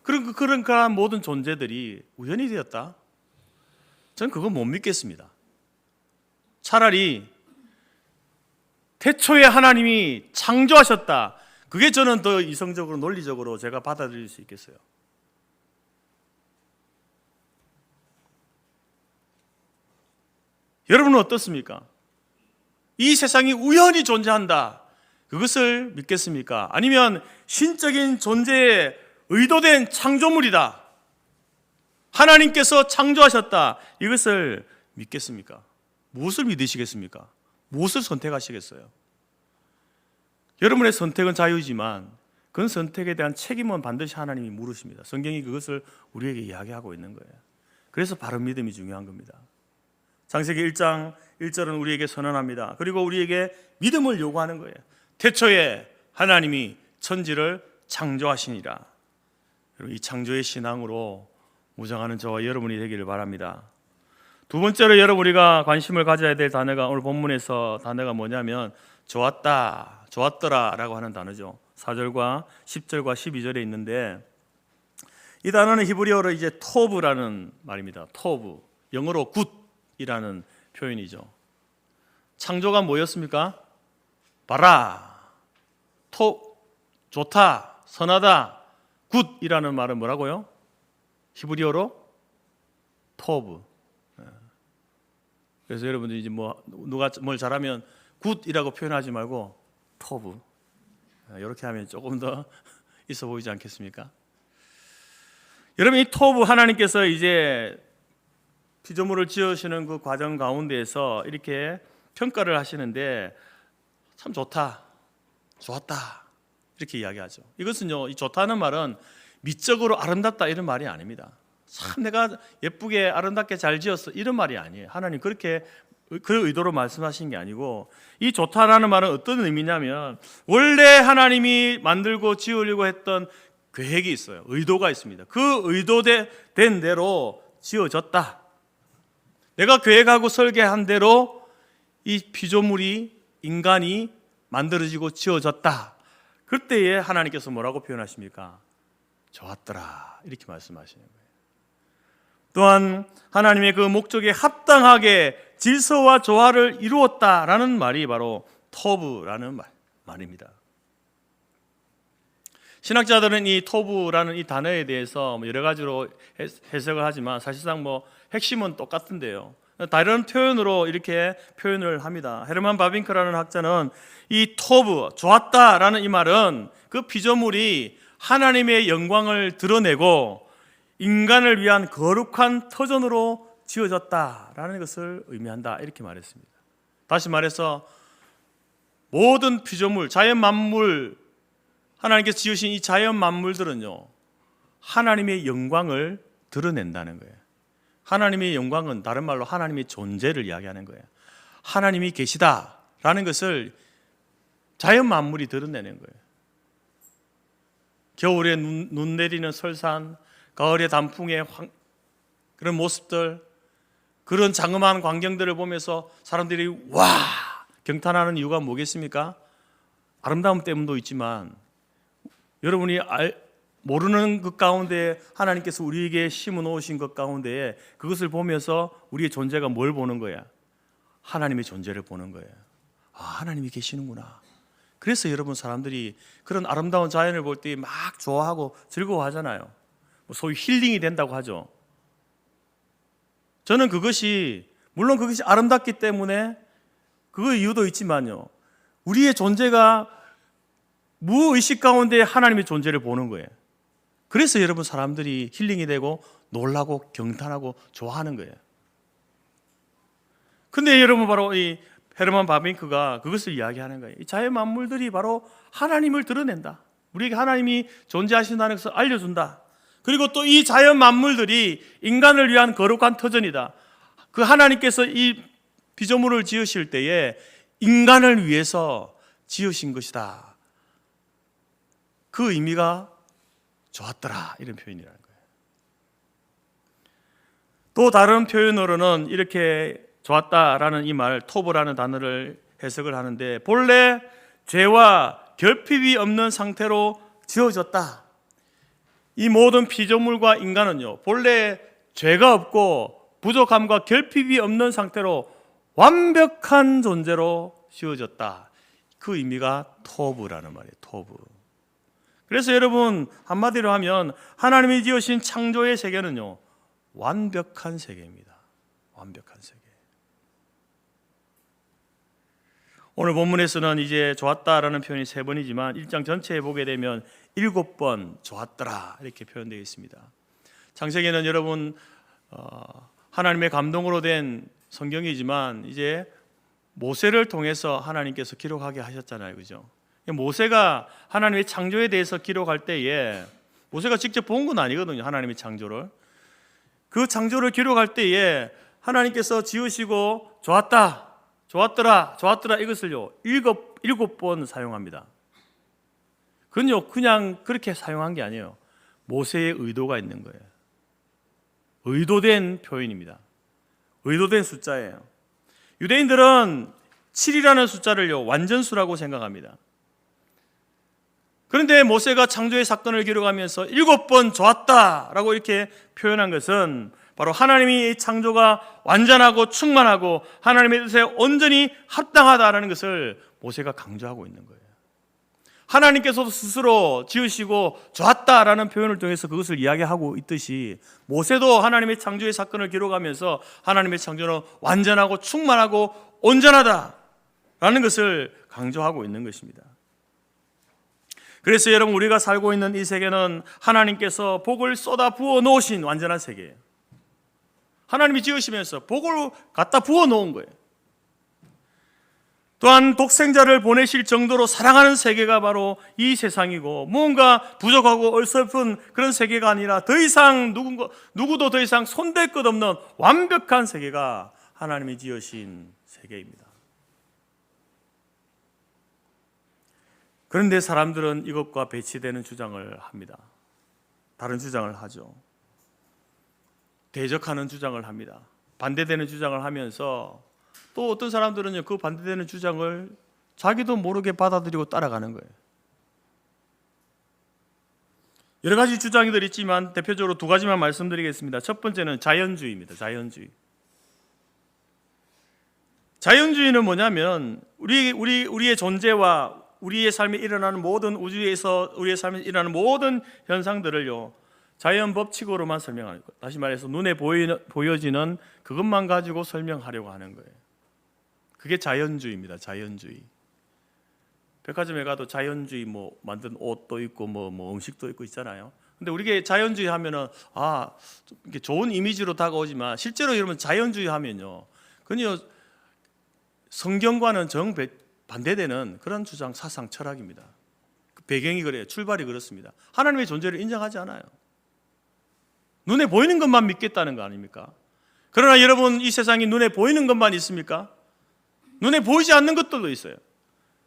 그런 모든 존재들이 우연이 되었다? 저는 그거 못 믿겠습니다. 차라리 태초에 하나님이 창조하셨다. 그게 저는 더 이성적으로 논리적으로 제가 받아들일 수 있겠어요. 여러분은 어떻습니까? 이 세상이 우연히 존재한다. 그것을 믿겠습니까? 아니면 신적인 존재에 의도된 창조물이다. 하나님께서 창조하셨다. 이것을 믿겠습니까? 무엇을 믿으시겠습니까? 무엇을 선택하시겠어요? 여러분의 선택은 자유이지만 그 선택에 대한 책임은 반드시 하나님이 물으십니다. 성경이 그것을 우리에게 이야기하고 있는 거예요. 그래서 바른 믿음이 중요한 겁니다. 창세기 1장 1절은 우리에게 선언합니다. 그리고 우리에게 믿음을 요구하는 거예요. 태초에 하나님이 천지를 창조하시니라. 이 창조의 신앙으로 무장하는 저와 여러분이 되기를 바랍니다. 두 번째로 여러분 우리가 관심을 가져야 될 단어가 오늘 본문에서 단어가 뭐냐면 좋았다, 좋았더라 라고 하는 단어죠. 4절과 10절과 12절에 있는데 이 단어는 히브리어로 이제 토브라는 말입니다. 토브, 영어로 굿이라는 표현이죠. 창조가 뭐였습니까? 바라, 좋다, 선하다, 굿이라는 말은 뭐라고요? 히브리어로 토브. 그래서 여러분들이 이제 누가 뭘 잘하면 굿이라고 표현하지 말고 토브. 이렇게 하면 조금 더 있어 보이지 않겠습니까? 여러분 이 토브 하나님께서 이제 피조물을 지으시는 그 과정 가운데에서 이렇게 평가를 하시는데 참 좋다, 좋았다 이렇게 이야기하죠. 이것은요, 이 좋다는 말은 미적으로 아름답다 이런 말이 아닙니다. 참 내가 예쁘게 아름답게 잘 지었어 이런 말이 아니에요. 하나님 그렇게 그 의도로 말씀하신 게 아니고 이 좋다라는 말은 어떤 의미냐면 원래 하나님이 만들고 지으려고 했던 계획이 있어요. 의도가 있습니다. 그 의도된 대로 지어졌다. 내가 계획하고 설계한 대로 이 피조물이 인간이 만들어지고 지어졌다. 그때에 하나님께서 뭐라고 표현하십니까? 좋았더라 이렇게 말씀하시는 거예요. 또한 하나님의 그 목적에 합당하게 질서와 조화를 이루었다라는 말이 바로 토브라는 말입니다. 신학자들은 이 토브라는 이 단어에 대해서 여러 가지로 해석을 하지만 사실상 핵심은 똑같은데요. 다른 표현으로 이렇게 표현을 합니다. 헤르만 바빙크라는 학자는 이 토브, 좋았다라는 이 말은 그 피조물이 하나님의 영광을 드러내고 인간을 위한 거룩한 터전으로 지어졌다라는 것을 의미한다, 이렇게 말했습니다. 다시 말해서 모든 피조물, 자연 만물, 하나님께서 지으신 이 자연 만물들은요, 하나님의 영광을 드러낸다는 거예요. 하나님의 영광은 다른 말로 하나님의 존재를 이야기하는 거예요. 하나님이 계시다라는 것을 자연 만물이 드러내는 거예요. 겨울에 눈 내리는 설산, 가을에 단풍의 그런 모습들, 그런 장엄한 광경들을 보면서 사람들이 와! 경탄하는 이유가 뭐겠습니까? 아름다움 때문도 있지만 여러분이 모르는 것 가운데 하나님께서 우리에게 심어 놓으신 것 가운데 그것을 보면서 우리의 존재가 뭘 보는 거야? 하나님의 존재를 보는 거예요. 아, 하나님이 계시는구나. 그래서 여러분, 사람들이 그런 아름다운 자연을 볼 때 막 좋아하고 즐거워하잖아요. 소위 힐링이 된다고 하죠. 저는 그것이, 물론 그것이 아름답기 때문에 그 이유도 있지만요, 우리의 존재가 무의식 가운데 하나님의 존재를 보는 거예요. 그래서 여러분, 사람들이 힐링이 되고 놀라고 경탄하고 좋아하는 거예요. 근데 여러분, 바로 이 헤르만 바빙크가 그것을 이야기하는 거예요. 이 자연 만물들이 바로 하나님을 드러낸다, 우리에게 하나님이 존재하신다는 것을 알려준다. 그리고 또 이 자연 만물들이 인간을 위한 거룩한 터전이다. 그 하나님께서 이 피조물을 지으실 때에 인간을 위해서 지으신 것이다. 그 의미가 좋았더라, 이런 표현이라는 거예요. 또 다른 표현으로는 이렇게 좋았다라는 이 말, 토브라는 단어를 해석을 하는데, 본래 죄와 결핍이 없는 상태로 지어졌다. 이 모든 피조물과 인간은요, 본래 죄가 없고 부족함과 결핍이 없는 상태로 완벽한 존재로 지어졌다. 그 의미가 토브라는 말이에요. 토브. 그래서 여러분, 한마디로 하면 하나님이 지으신 창조의 세계는요, 완벽한 세계입니다. 완벽한 세계. 오늘 본문에서는 이제 좋았다라는 표현이 3번이지만 1장 전체에 보게 되면 7번 좋았더라, 이렇게 표현되어 있습니다. 창세기는 여러분, 하나님의 감동으로 된 성경이지만 이제 모세를 통해서 하나님께서 기록하게 하셨잖아요, 그죠? 모세가 하나님의 창조에 대해서 기록할 때에, 모세가 직접 본 건 아니거든요, 하나님의 창조를. 그 창조를 기록할 때에 하나님께서 지으시고 좋았다, 좋았더라, 좋았더라, 이것을요 7번 사용합니다. 그건요 그냥 그렇게 사용한 게 아니에요. 모세의 의도가 있는 거예요. 의도된 표현입니다. 의도된 숫자예요. 유대인들은 7이라는 숫자를요 완전수라고 생각합니다. 그런데 모세가 창조의 사건을 기록하면서 7번 좋았다라고 이렇게 표현한 것은 바로 하나님이 창조가 완전하고 충만하고 하나님의 뜻에 온전히 합당하다라는 것을 모세가 강조하고 있는 거예요. 하나님께서도 스스로 지으시고 좋았다라는 표현을 통해서 그것을 이야기하고 있듯이 모세도 하나님의 창조의 사건을 기록하면서 하나님의 창조는 완전하고 충만하고 온전하다라는 것을 강조하고 있는 것입니다. 그래서 여러분, 우리가 살고 있는 이 세계는 하나님께서 복을 쏟아 부어 놓으신 완전한 세계예요. 하나님이 지으시면서 복을 갖다 부어 놓은 거예요. 또한 독생자를 보내실 정도로 사랑하는 세계가 바로 이 세상이고, 무언가 부족하고 어설픈 그런 세계가 아니라 더 이상 누구도 더 이상 손댈 것 없는 완벽한 세계가 하나님이 지으신 세계입니다. 그런데 사람들은 이것과 배치되는 주장을 합니다. 다른 주장을 하죠. 대적하는 주장을 합니다. 반대되는 주장을 하면서 또 어떤 사람들은요 그 반대되는 주장을 자기도 모르게 받아들이고 따라가는 거예요. 여러 가지 주장들 있지만 대표적으로 2가지만 말씀드리겠습니다. 첫 번째는 자연주의입니다. 자연주의는 뭐냐면 우리의 존재와 우리의 삶에 일어나는 모든, 우주에서 우리의 삶에 일어나는 모든 현상들을요 자연 법칙으로만 설명하는 거예요. 다시 말해서 눈에 보여지는 그것만 가지고 설명하려고 하는 거예요. 그게 자연주의입니다. 자연주의. 백화점에 가도 자연주의 만든 옷도 있고 뭐 음식도 있고 있잖아요. 근데 우리가 자연주의 하면은 이렇게 좋은 이미지로 다가오지만 실제로 여러분 자연주의 하면요, 그냥 성경과는 정반대되는 그런 주장, 사상, 철학입니다. 배경이 그래요. 출발이 그렇습니다. 하나님의 존재를 인정하지 않아요. 눈에 보이는 것만 믿겠다는 거 아닙니까? 그러나 여러분, 이 세상이 눈에 보이는 것만 있습니까? 눈에 보이지 않는 것들도 있어요.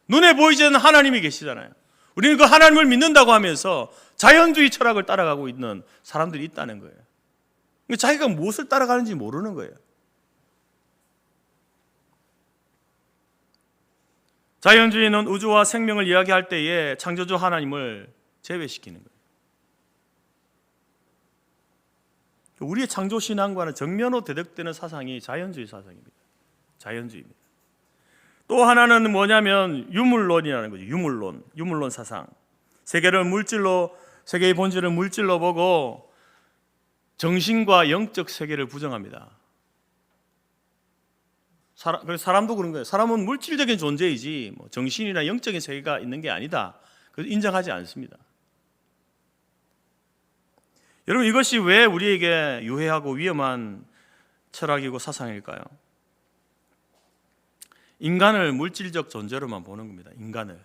눈에 보이지 않는 하나님이 계시잖아요. 우리는 그 하나님을 믿는다고 하면서 자연주의 철학을 따라가고 있는 사람들이 있다는 거예요. 자기가 무엇을 따라가는지 모르는 거예요. 자연주의는 우주와 생명을 이야기할 때에 창조주 하나님을 제외시키는 거예요. 우리의 창조신앙과는 정면으로 대적되는 사상이 자연주의 사상입니다. 자연주의입니다. 또 하나는 뭐냐면 유물론이라는 거죠. 유물론 사상. 세계의 본질을 물질로 보고 정신과 영적 세계를 부정합니다. 사람도 그런 거예요. 사람은 물질적인 존재이지 정신이나 영적인 세계가 있는 게 아니다. 그래서 인정하지 않습니다. 여러분, 이것이 왜 우리에게 유해하고 위험한 철학이고 사상일까요? 인간을 물질적 존재로만 보는 겁니다. 인간을.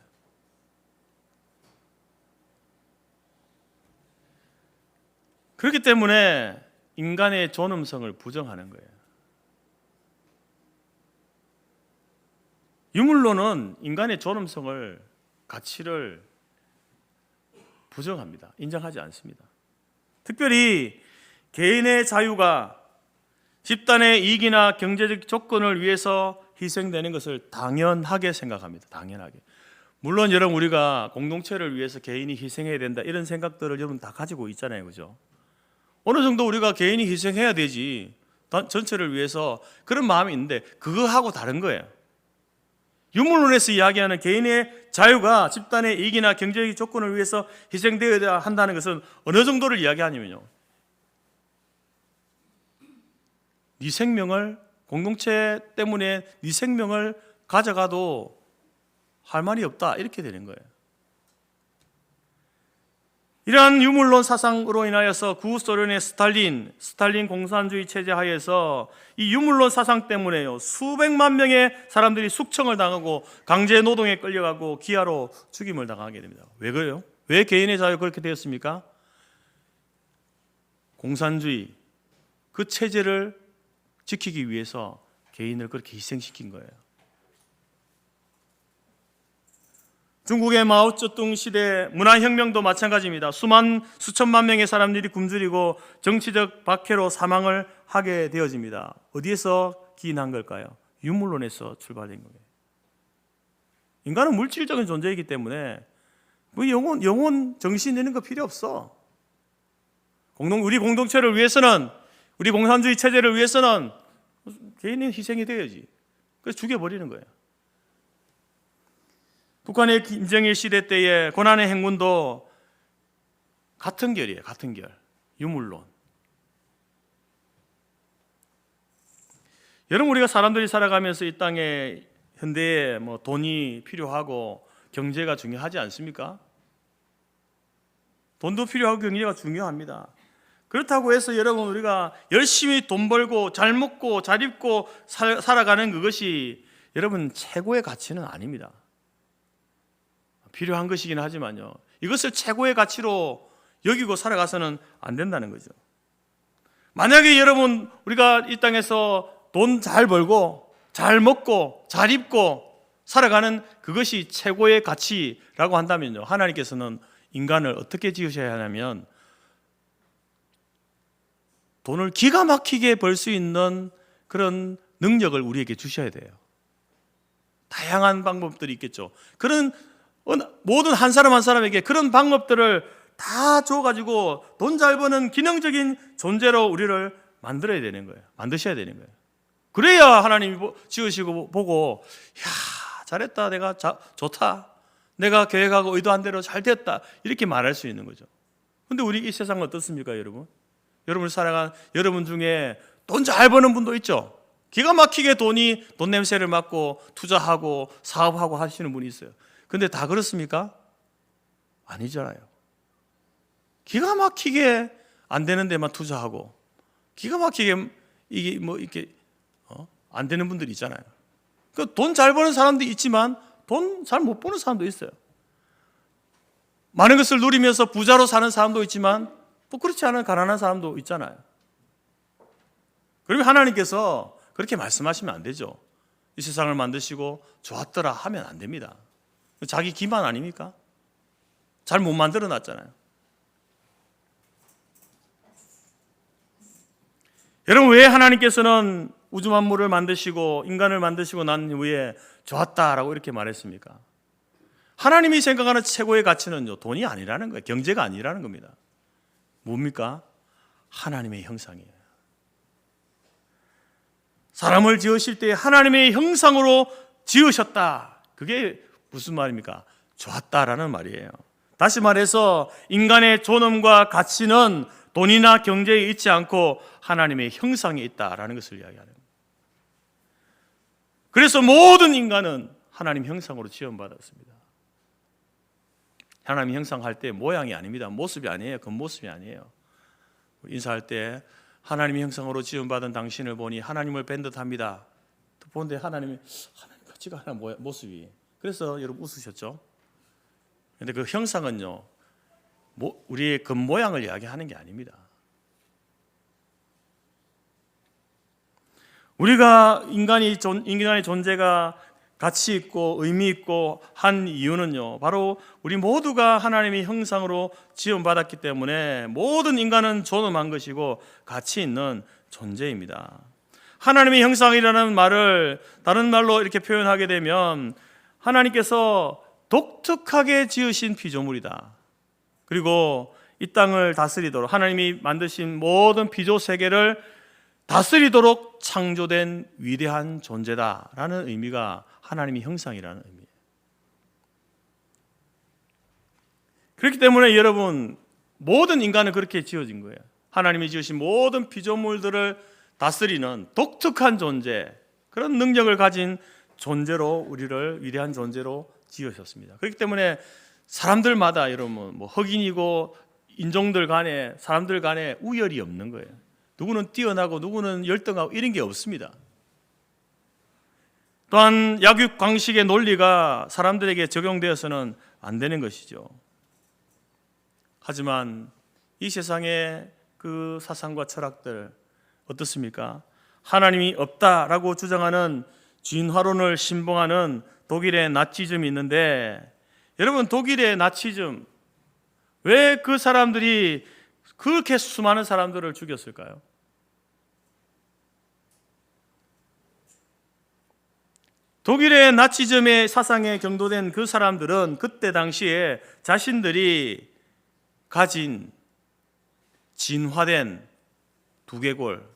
그렇기 때문에 인간의 존엄성을 부정하는 거예요. 유물론은 인간의 존엄성을, 가치를 부정합니다. 인정하지 않습니다. 특별히 개인의 자유가 집단의 이익이나 경제적 조건을 위해서 희생되는 것을 당연하게 생각합니다. 당연하게. 물론 여러분, 우리가 공동체를 위해서 개인이 희생해야 된다 이런 생각들을 여러분 다 가지고 있잖아요. 그죠? 어느 정도 우리가 개인이 희생해야 되지, 전체를 위해서, 그런 마음이 있는데 그거하고 다른 거예요. 유물론에서 이야기하는 개인의 자유가 집단의 이익이나 경제적 조건을 위해서 희생되어야 한다는 것은 어느 정도를 이야기하냐면요, 네 생명을, 공동체 때문에 네 생명을 가져가도 할 말이 없다, 이렇게 되는 거예요. 이러한 유물론 사상으로 인하여서 구소련의 스탈린 공산주의 체제 하에서 이 유물론 사상 때문에요, 수백만 명의 사람들이 숙청을 당하고 강제 노동에 끌려가고 기아로 죽임을 당하게 됩니다. 왜 그래요? 왜 개인의 자유가 그렇게 되었습니까? 공산주의, 그 체제를 지키기 위해서 개인을 그렇게 희생시킨 거예요. 중국의 마오쩌둥 시대 문화혁명도 마찬가지입니다. 수천만 명의 사람들이 굶주리고 정치적 박해로 사망을 하게 되어집니다. 어디에서 기인한 걸까요? 유물론에서 출발된 거예요. 인간은 물질적인 존재이기 때문에 영혼 정신 내는 거 필요 없어. 우리 공동체를 위해서는, 우리 공산주의 체제를 위해서는 개인이 희생이 돼야지. 그래서 죽여버리는 거예요. 북한의 김정일 시대 때의 고난의 행군도 같은 결이에요. 같은 결. 유물론. 여러분, 우리가 사람들이 살아가면서 이 땅에, 현대에 돈이 필요하고 경제가 중요하지 않습니까? 돈도 필요하고 경제가 중요합니다. 그렇다고 해서 여러분, 우리가 열심히 돈 벌고 잘 먹고 잘 입고 살아가는 그것이 여러분 최고의 가치는 아닙니다. 필요한 것이긴 하지만요, 이것을 최고의 가치로 여기고 살아가서는 안 된다는 거죠. 만약에 여러분, 우리가 이 땅에서 돈 잘 벌고 잘 먹고 잘 입고 살아가는 그것이 최고의 가치라고 한다면요, 하나님께서는 인간을 어떻게 지으셔야 하냐면 돈을 기가 막히게 벌 수 있는 그런 능력을 우리에게 주셔야 돼요. 다양한 방법들이 있겠죠. 그런 모든 한 사람 한 사람에게 그런 방법들을 다 줘가지고 돈 잘 버는 기능적인 존재로 우리를 만들어야 되는 거예요. 만드셔야 되는 거예요. 그래야 하나님이 지으시고 보고, 야, 잘했다, 내가 좋다, 내가 계획하고 의도한 대로 잘 됐다, 이렇게 말할 수 있는 거죠. 근데 우리 이 세상은 어떻습니까, 여러분? 여러분을 살아간 여러분 중에 돈 잘 버는 분도 있죠. 기가 막히게 돈 냄새를 맡고 투자하고 사업하고 하시는 분이 있어요. 근데 다 그렇습니까? 아니잖아요. 기가 막히게 안 되는 데만 투자하고 기가 막히게 이게 뭐 이렇게 안 되는 분들이 있잖아요. 그 돈 잘 버는 사람도 있지만 돈 잘 못 버는 사람도 있어요. 많은 것을 누리면서 부자로 사는 사람도 있지만 또 그렇지 않은 가난한 사람도 있잖아요. 그러면 하나님께서 그렇게 말씀하시면 안 되죠. 이 세상을 만드시고 좋았더라 하면 안 됩니다. 자기 기만 아닙니까? 잘 못 만들어 놨잖아요. 여러분, 왜 하나님께서는 우주 만물을 만드시고 인간을 만드시고 난 후에 좋았다라고 이렇게 말했습니까? 하나님이 생각하는 최고의 가치는요, 돈이 아니라는 거예요. 경제가 아니라는 겁니다. 뭡니까? 하나님의 형상이에요. 사람을 지으실 때 하나님의 형상으로 지으셨다. 그게 무슨 말입니까? 좋았다라는 말이에요. 다시 말해서 인간의 존엄과 가치는 돈이나 경제에 있지 않고 하나님의 형상에 있다라는 것을 이야기하는 거예요. 그래서 모든 인간은 하나님 형상으로 지음받았습니다. 하나님 형상할 때 모양이 아닙니다. 모습이 아니에요. 겉모습이 아니에요. 인사할 때 하나님의 형상으로 지음받은 당신을 보니 하나님을 뵌 듯합니다. 보는데 하나님 같지가 않아 모습이. 그래서 여러분 웃으셨죠? 그런데 그 형상은요, 우리의 겉모양을 이야기하는 게 아닙니다. 우리가 인간의 존재가 가치 있고 의미 있고 한 이유는요, 바로 우리 모두가 하나님의 형상으로 지음받았기 때문에 모든 인간은 존엄한 것이고 가치 있는 존재입니다. 하나님의 형상이라는 말을 다른 말로 이렇게 표현하게 되면 하나님께서 독특하게 지으신 피조물이다. 그리고 이 땅을 다스리도록 하나님이 만드신 모든 피조 세계를 다스리도록 창조된 위대한 존재다라는 의미가 하나님의 형상이라는 의미예요. 그렇기 때문에 여러분, 모든 인간은 그렇게 지어진 거예요. 하나님이 지으신 모든 피조물들을 다스리는 독특한 존재, 그런 능력을 가진 존재로 우리를 위대한 존재로 지으셨습니다. 그렇기 때문에 사람들마다 여러분 뭐 흑인이고 인종들 간에 사람들 간에 우열이 없는 거예요. 누구는 뛰어나고 누구는 열등하고 이런 게 없습니다. 또한 약육강식의 논리가 사람들에게 적용되어서는 안 되는 것이죠. 하지만 이 세상의 그 사상과 철학들 어떻습니까? 하나님이 없다라고 주장하는 진화론을 신봉하는 독일의 나치즘이 있는데, 여러분, 독일의 나치즘, 왜 그 사람들이 그렇게 수많은 사람들을 죽였을까요? 독일의 나치즘의 사상에 경도된 그 사람들은 그때 당시에 자신들이 가진 진화된 두개골,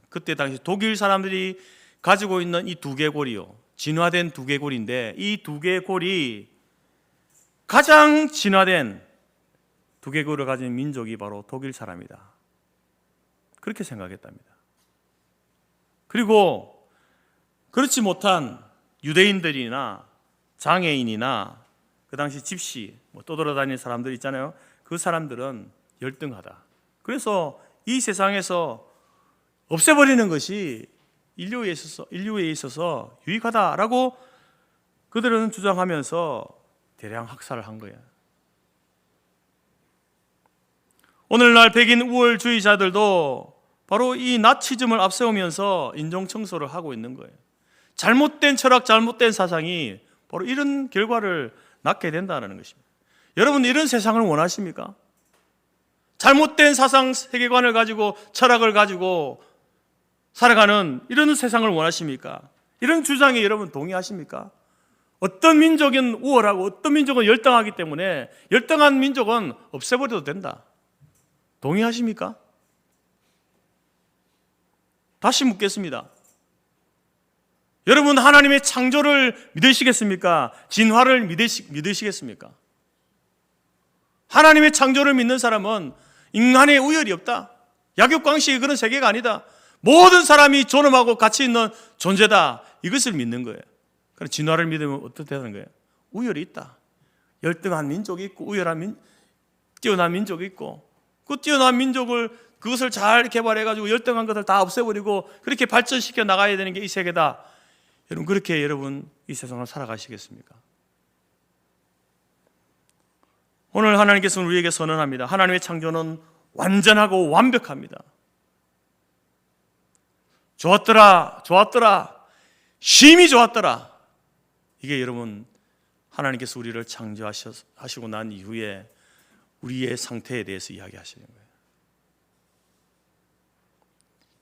그때 당시 독일 사람들이 가지고 있는 이 두개골이요, 진화된 두개골인데, 이 두개골이 가장 진화된 두개골을 가진 민족이 바로 독일 사람이다, 그렇게 생각했답니다. 그리고 그렇지 못한 유대인들이나 장애인이나 그 당시 집시, 떠돌아다니는 사람들 있잖아요. 그 사람들은 열등하다. 그래서 이 세상에서 없애버리는 것이 인류에 있어서 유익하다라고 그들은 주장하면서 대량 학살을 한 거예요. 오늘날 백인 우월주의자들도 바로 이 나치즘을 앞세우면서 인종 청소를 하고 있는 거예요. 잘못된 철학, 잘못된 사상이 바로 이런 결과를 낳게 된다는 것입니다. 여러분, 이런 세상을 원하십니까? 잘못된 사상, 세계관을 가지고 철학을 가지고 살아가는 이런 세상을 원하십니까? 이런 주장에 여러분 동의하십니까? 어떤 민족은 우월하고 어떤 민족은 열등하기 때문에 열등한 민족은 없애버려도 된다. 동의하십니까? 다시 묻겠습니다. 여러분, 하나님의 창조를 믿으시겠습니까? 진화를 믿으시겠습니까? 하나님의 창조를 믿는 사람은 인간의 우열이 없다, 약육강식의 그런 세계가 아니다, 모든 사람이 존엄하고 가치 있는 존재다, 이것을 믿는 거예요. 그럼 진화를 믿으면 어떻게 되는 거예요? 우열이 있다. 열등한 민족이 있고 뛰어난 민족이 있고 그 뛰어난 민족을 그것을 잘 개발해가지고 열등한 것을 다 없애버리고 그렇게 발전시켜 나가야 되는 게 이 세계다. 여러분, 그렇게 여러분 이 세상을 살아가시겠습니까? 오늘 하나님께서는 우리에게 선언합니다. 하나님의 창조는 완전하고 완벽합니다. 좋았더라, 좋았더라, 심히 좋았더라. 이게 여러분 하나님께서 우리를 창조하시고 난 이후에 우리의 상태에 대해서 이야기하시는 거예요.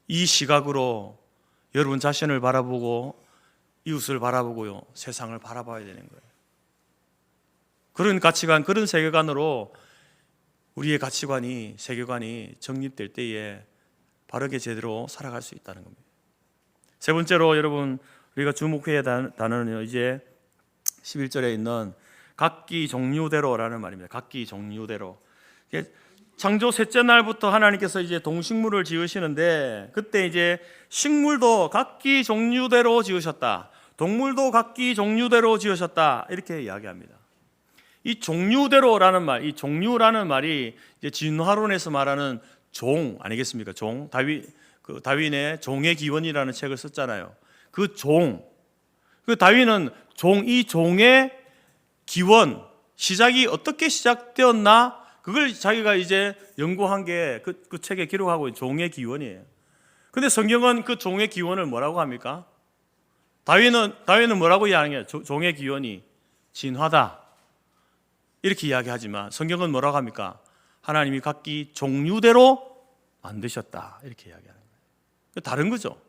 이 시각으로 여러분 자신을 바라보고 이웃을 바라보고요, 세상을 바라봐야 되는 거예요. 그런 가치관, 그런 세계관으로 우리의 가치관이, 세계관이 정립될 때에 바르게 제대로 살아갈 수 있다는 겁니다. 세 번째로 여러분 우리가 주목해야 할 단어는요, 이제 11절에 있는 각기 종류대로라는 말입니다. 각기 종류대로. 창조 셋째 날부터 하나님께서 이제 동식물을 지으시는데, 그때 이제 식물도 각기 종류대로 지으셨다, 동물도 각기 종류대로 지으셨다, 이렇게 이야기합니다. 이 종류대로라는 말, 이 종류라는 말이 이제 진화론에서 말하는 종 아니겠습니까? 종. 다윈의 종의 기원이라는 책을 썼잖아요. 그 종. 그 다윈은 이 종의 기원, 시작이 어떻게 시작되었나, 그걸 자기가 이제 연구한 게 그 책에 기록하고 있는 종의 기원이에요. 근데 성경은 그 종의 기원을 뭐라고 합니까? 다윈은 뭐라고 이야기해요? 종의 기원이 진화다, 이렇게 이야기하지만 성경은 뭐라고 합니까? 하나님이 각기 종류대로 만드셨다, 이렇게 이야기하는 거예요. 다른 거죠.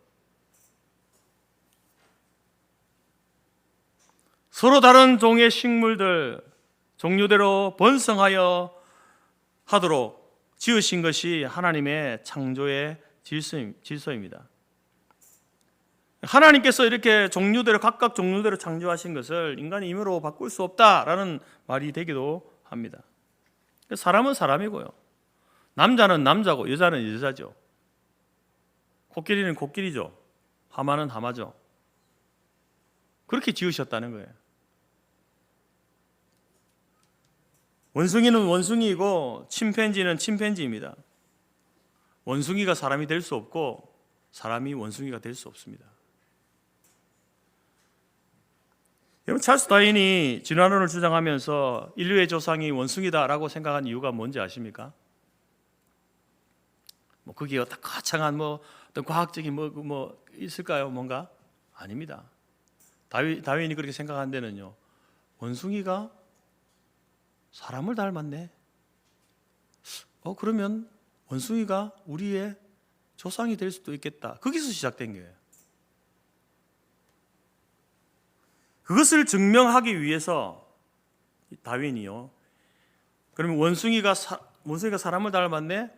서로 다른 종의 식물들 종류대로 번성하여 하도록 지으신 것이 하나님의 창조의 질서입니다. 하나님께서 이렇게 종류대로, 각각 종류대로 창조하신 것을 인간이 임의로 바꿀 수 없다라는 말이 되기도 합니다. 사람은 사람이고요, 남자는 남자고 여자는 여자죠. 코끼리는 코끼리죠. 하마는 하마죠. 그렇게 지으셨다는 거예요. 원숭이는 원숭이이고 침팬지는 침팬지입니다. 원숭이가 사람이 될 수 없고 사람이 원숭이가 될 수 없습니다. 여러분, 찰스 다윈이 진화론을 주장하면서 인류의 조상이 원숭이다라고 생각한 이유가 뭔지 아십니까? 거기에 거창한 어떤 과학적인 뭐 있을까요? 뭔가? 아닙니다. 다윈이 그렇게 생각한 데는요, 원숭이가 사람을 닮았네. 그러면 원숭이가 우리의 조상이 될 수도 있겠다. 거기서 시작된 거예요. 그것을 증명하기 위해서 다윈이요, 그러면 원숭이가 사람을 닮았네,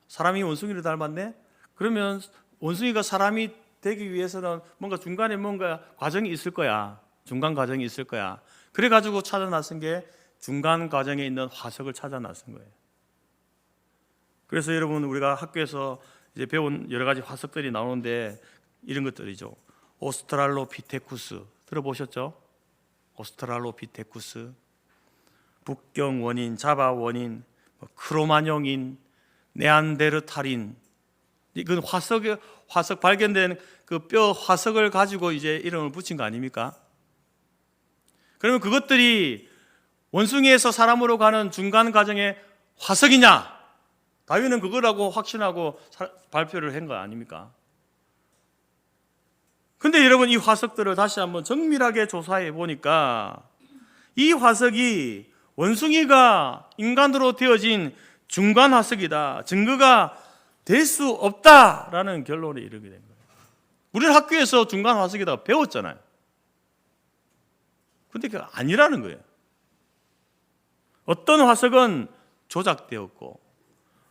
사람이 원숭이를 닮았네, 그러면 원숭이가 사람이 되기 위해서는 뭔가 중간에 뭔가 과정이 있을 거야. 중간 과정이 있을 거야. 그래가지고 찾아 나선 게 중간 과정에 있는 화석을 찾아 나선 거예요. 그래서 여러분, 우리가 학교에서 이제 배운 여러 가지 화석들이 나오는데 이런 것들이죠. 오스트랄로피테쿠스 들어보셨죠? 오스트랄로피테쿠스, 북경 원인, 자바 원인, 크로마뇽인, 네안데르탈인. 이건 화석 발견된 그 뼈 화석을 가지고 이제 이름을 붙인 거 아닙니까? 그러면 그것들이 원숭이에서 사람으로 가는 중간 과정의 화석이냐? 다윈은 그거라고 확신하고 발표를 한 거 아닙니까? 근데 여러분, 이 화석들을 다시 한번 정밀하게 조사해 보니까 이 화석이 원숭이가 인간으로 되어진 중간 화석이다, 증거가 될 수 없다라는 결론에 이르게 된 거예요. 우리는 학교에서 중간 화석이다 배웠잖아요. 근데 그게 아니라는 거예요. 어떤 화석은 조작되었고,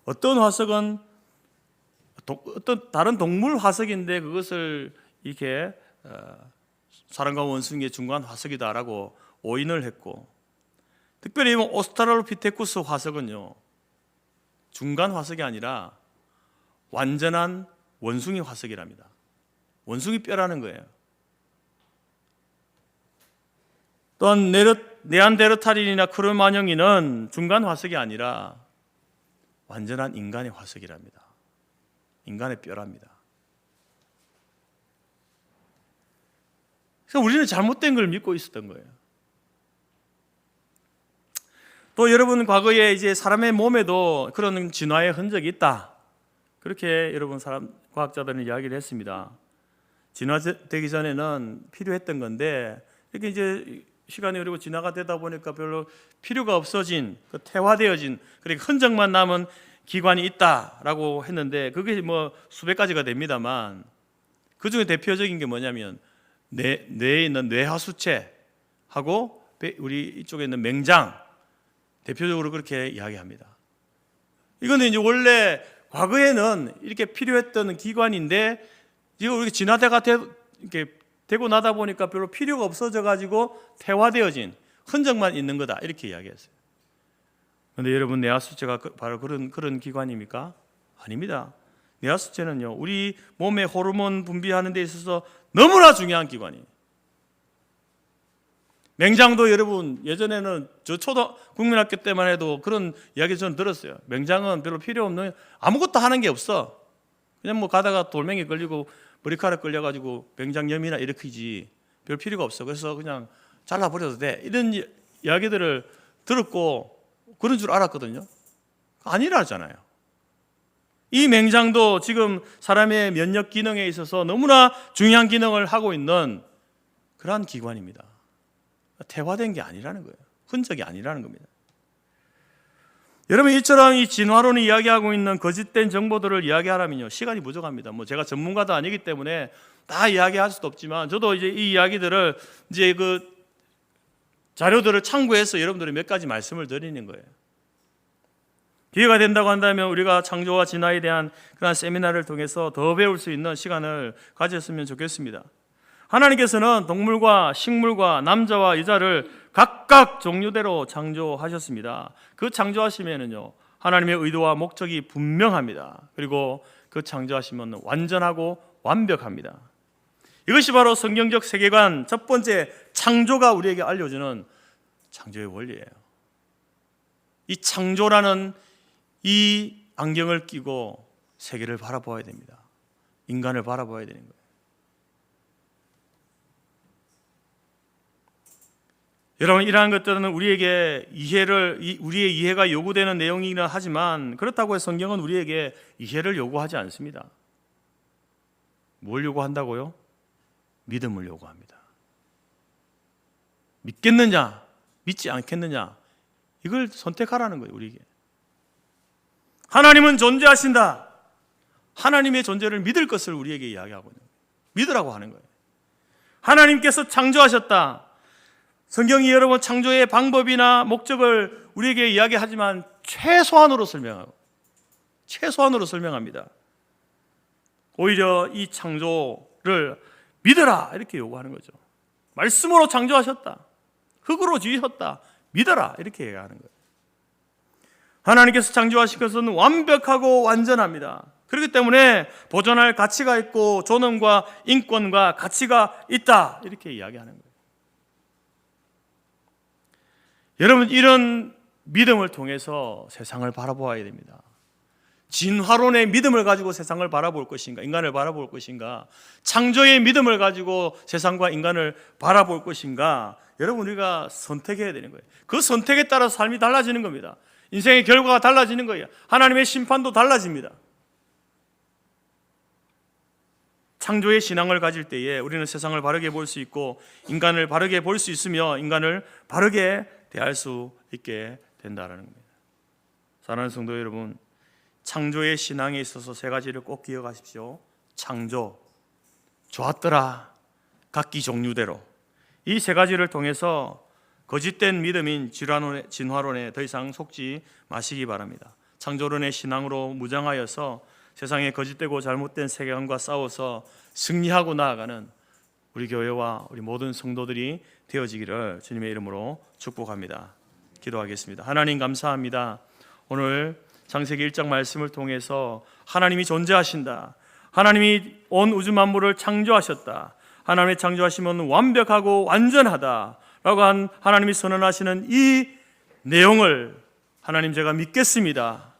어떤 화석은 어떤 다른 동물 화석인데 그것을 이렇게 사람과 원숭이의 중간 화석이다라고 오인을 했고, 특별히 오스트랄로피테쿠스 화석은요, 중간 화석이 아니라 완전한 원숭이 화석이랍니다. 원숭이 뼈라는 거예요. 또한 네안데르탈인이나 크로마뇽인은 중간 화석이 아니라 완전한 인간의 화석이랍니다. 인간의 뼈랍니다. 그래서 우리는 잘못된 걸 믿고 있었던 거예요. 또 여러분, 과거에 이제 사람의 몸에도 그런 진화의 흔적이 있다, 그렇게 여러분 과학자들은 이야기를 했습니다. 진화되기 전에는 필요했던 건데 이렇게 이제 시간이 흐르고 진화가 되다 보니까 별로 필요가 없어진, 태화되어진, 그러니까 흔적만 남은 기관이 있다라고 했는데, 그게 뭐 수백 가지가 됩니다만 그 중에 대표적인 게 뭐냐면 뇌에 있는 뇌하수체하고 우리 이쪽에 있는 맹장, 대표적으로 그렇게 이야기합니다. 이거는 이제 원래 과거에는 이렇게 필요했던 기관인데 이거 우리가 진화가 이렇게 되고 나다 보니까 별로 필요가 없어져 가지고 퇴화되어진 흔적만 있는 거다, 이렇게 이야기했어요. 그런데 여러분, 뇌하수체가 바로 그런 기관입니까? 아닙니다. 뇌하수체는요, 우리 몸의 호르몬 분비하는 데 있어서 너무나 중요한 기관이에요. 맹장도 여러분, 예전에는 저 국민학교 때만 해도 그런 이야기 저는 들었어요. 맹장은 별로 필요 없는, 아무것도 하는 게 없어. 그냥 뭐 가다가 돌멩이 걸리고 머리카락 걸려가지고 맹장염이나 일으키지 별 필요가 없어. 그래서 그냥 잘라버려도 돼, 이런 이야기들을 들었고 그런 줄 알았거든요. 아니라잖아요. 이 맹장도 지금 사람의 면역 기능에 있어서 너무나 중요한 기능을 하고 있는 그러한 기관입니다. 퇴화된 게 아니라는 거예요. 흔적이 아니라는 겁니다. 여러분, 이처럼 이 진화론이 이야기하고 있는 거짓된 정보들을 이야기하려면요, 시간이 부족합니다. 뭐 제가 전문가도 아니기 때문에 다 이야기할 수도 없지만, 저도 이제 이 이야기들을 이제 그 자료들을 참고해서 여러분들이 몇 가지 말씀을 드리는 거예요. 기회가 된다고 한다면 우리가 창조와 진화에 대한 그런 세미나를 통해서 더 배울 수 있는 시간을 가졌으면 좋겠습니다. 하나님께서는 동물과 식물과 남자와 여자를 각각 종류대로 창조하셨습니다. 그 창조하시면은요, 하나님의 의도와 목적이 분명합니다. 그리고 그 창조하시면 완전하고 완벽합니다. 이것이 바로 성경적 세계관 첫 번째, 창조가 우리에게 알려주는 창조의 원리예요. 이 창조라는 이 안경을 끼고 세계를 바라보아야 됩니다. 인간을 바라보아야 되는 거예요. 여러분, 이러한 것들은 우리의 이해가 요구되는 내용이긴 하지만, 그렇다고 해서 성경은 우리에게 이해를 요구하지 않습니다. 뭘 요구한다고요? 믿음을 요구합니다. 믿겠느냐, 믿지 않겠느냐, 이걸 선택하라는 거예요, 우리에게. 하나님은 존재하신다. 하나님의 존재를 믿을 것을 우리에게 이야기하고 있는 거예요. 믿으라고 하는 거예요. 하나님께서 창조하셨다. 성경이 여러분 창조의 방법이나 목적을 우리에게 이야기하지만 최소한으로 설명합니다. 오히려 이 창조를 믿어라, 이렇게 요구하는 거죠. 말씀으로 창조하셨다, 흙으로 지으셨다, 믿어라, 이렇게 얘기하는 거예요. 하나님께서 창조하신 것은 완벽하고 완전합니다. 그렇기 때문에 보존할 가치가 있고 존엄과 인권과 가치가 있다, 이렇게 이야기하는 거예요. 여러분, 이런 믿음을 통해서 세상을 바라보아야 됩니다. 진화론의 믿음을 가지고 세상을 바라볼 것인가, 인간을 바라볼 것인가, 창조의 믿음을 가지고 세상과 인간을 바라볼 것인가, 여러분, 우리가 선택해야 되는 거예요. 그 선택에 따라서 삶이 달라지는 겁니다. 인생의 결과가 달라지는 거예요. 하나님의 심판도 달라집니다. 창조의 신앙을 가질 때에 우리는 세상을 바르게 볼 수 있고 인간을 바르게 볼 수 있으며 인간을 바르게 대할 수 있게 된다는 겁니다. 사랑하는 성도 여러분, 창조의 신앙에 있어서 세 가지를 꼭 기억하십시오. 창조, 좋았더라, 각기 종류대로. 이 세 가지를 통해서 거짓된 믿음인 진화론에 더 이상 속지 마시기 바랍니다. 창조론의 신앙으로 무장하여서 세상의 거짓되고 잘못된 세계관과 싸워서 승리하고 나아가는 우리 교회와 우리 모든 성도들이 되어지기를 주님의 이름으로 축복합니다. 기도하겠습니다. 하나님, 감사합니다. 오늘 창세기 1장 말씀을 통해서 하나님이 존재하신다, 하나님이 온 우주 만물을 창조하셨다, 하나님의 창조하심은 완벽하고 완전하다 라고 한 하나님이 선언하시는 이 내용을 하나님, 제가 믿겠습니다.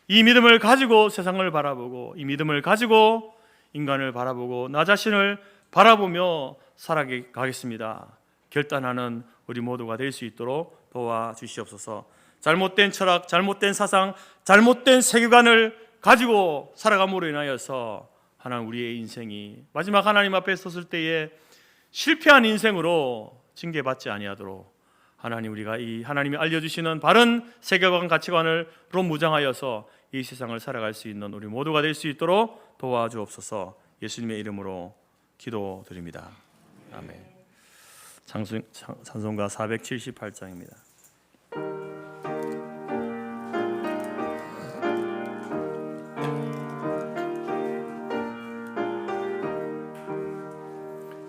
이 믿음을 가지고 세상을 바라보고 이 믿음을 가지고 인간을 바라보고 나 자신을 바라보며 살아가겠습니다. 결단하는 우리 모두가 될 수 있도록 도와주시옵소서. 잘못된 철학, 잘못된 사상, 잘못된 세계관을 가지고 살아감으로 인하여서 하나님 우리의 인생이 마지막 하나님 앞에 섰을 때에 실패한 인생으로 징계받지 아니하도록 하나님 우리가 이 하나님이 알려주시는 바른 세계관 가치관으로 무장하여서 이 세상을 살아갈 수 있는 우리 모두가 될 수 있도록 도와주옵소서. 예수님의 이름으로 기도드립니다. 아멘. 찬송가 478장입니다.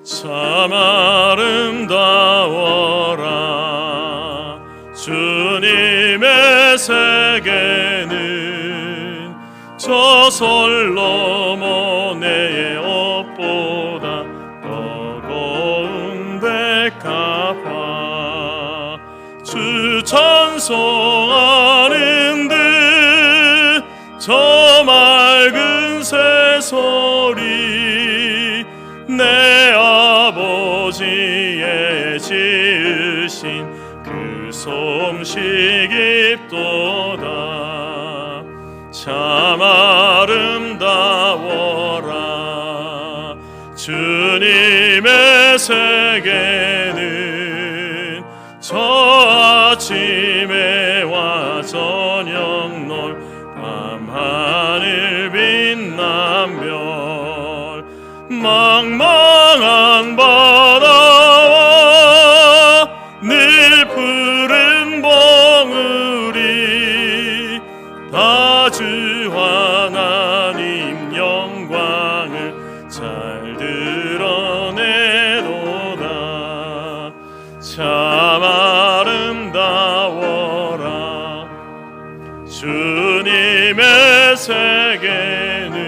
참 아름다워라 주님의 세계는 저 솔로몬의 옷보다 더 고운 백합화 주 찬송하는 듯 저 맑은 새소리 내 아버지의 지으신 그 솜씨 깊도다 참 아름다워라 주님의 세계는 저 아침에와 저녁 놀 밤하늘 빛난 별 망망한 바다와 늘 푸른 봉우리 다 주 하나님 영광을 잘 드러내도다 참 아름다워라 주님의 세계는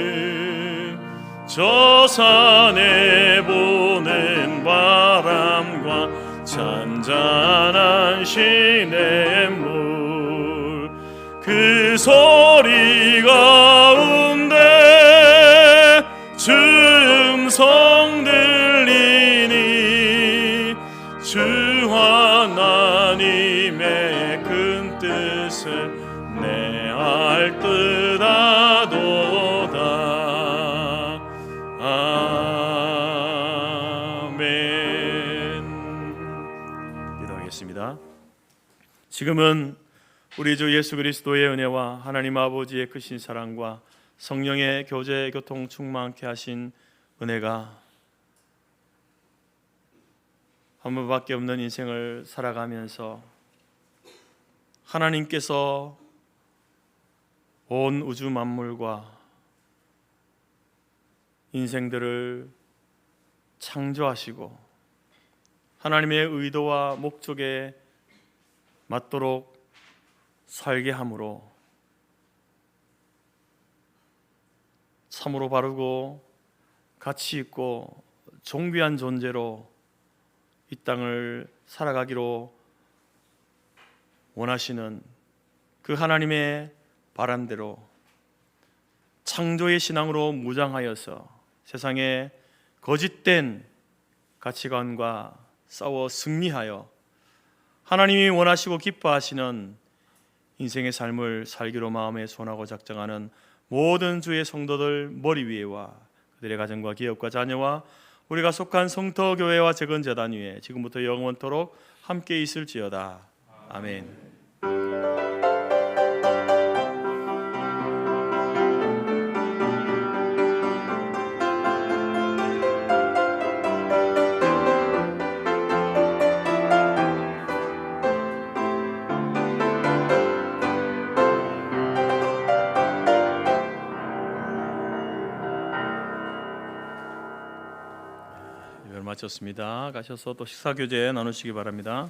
저 산에 부는 바람과 잔잔한 시냇물 그 소리 가운데 주 음성 들리니 주 하나님의 큰 뜻을 내 알 듯 하도다 아멘. 기도하겠습니다. 지금은 우리 주 예수 그리스도의 은혜와 하나님 아버지의 크신 사랑과 성령의 교제 교통 충만케 하신 은혜가 한 번밖에 없는 인생을 살아가면서 하나님께서 온 우주 만물과 인생들을 창조하시고 하나님의 의도와 목적에 맞도록 살게 함으로 참으로 바르고 가치 있고 존귀한 존재로 이 땅을 살아가기로 원하시는 그 하나님의 바람대로 창조의 신앙으로 무장하여서 세상의 거짓된 가치관과 싸워 승리하여 하나님이 원하시고 기뻐하시는 인생의 삶을 살기로 마음에 손하고 작정하는 모든 주의 성도들 머리 위에와 그들의 가정과 기업과 자녀와 우리가 속한 성터교회와 재건재단 위에 지금부터 영원토록 함께 있을지어다. 아멘. 예배를 마쳤습니다. 가셔서 또 식사 교제 나누시기 바랍니다.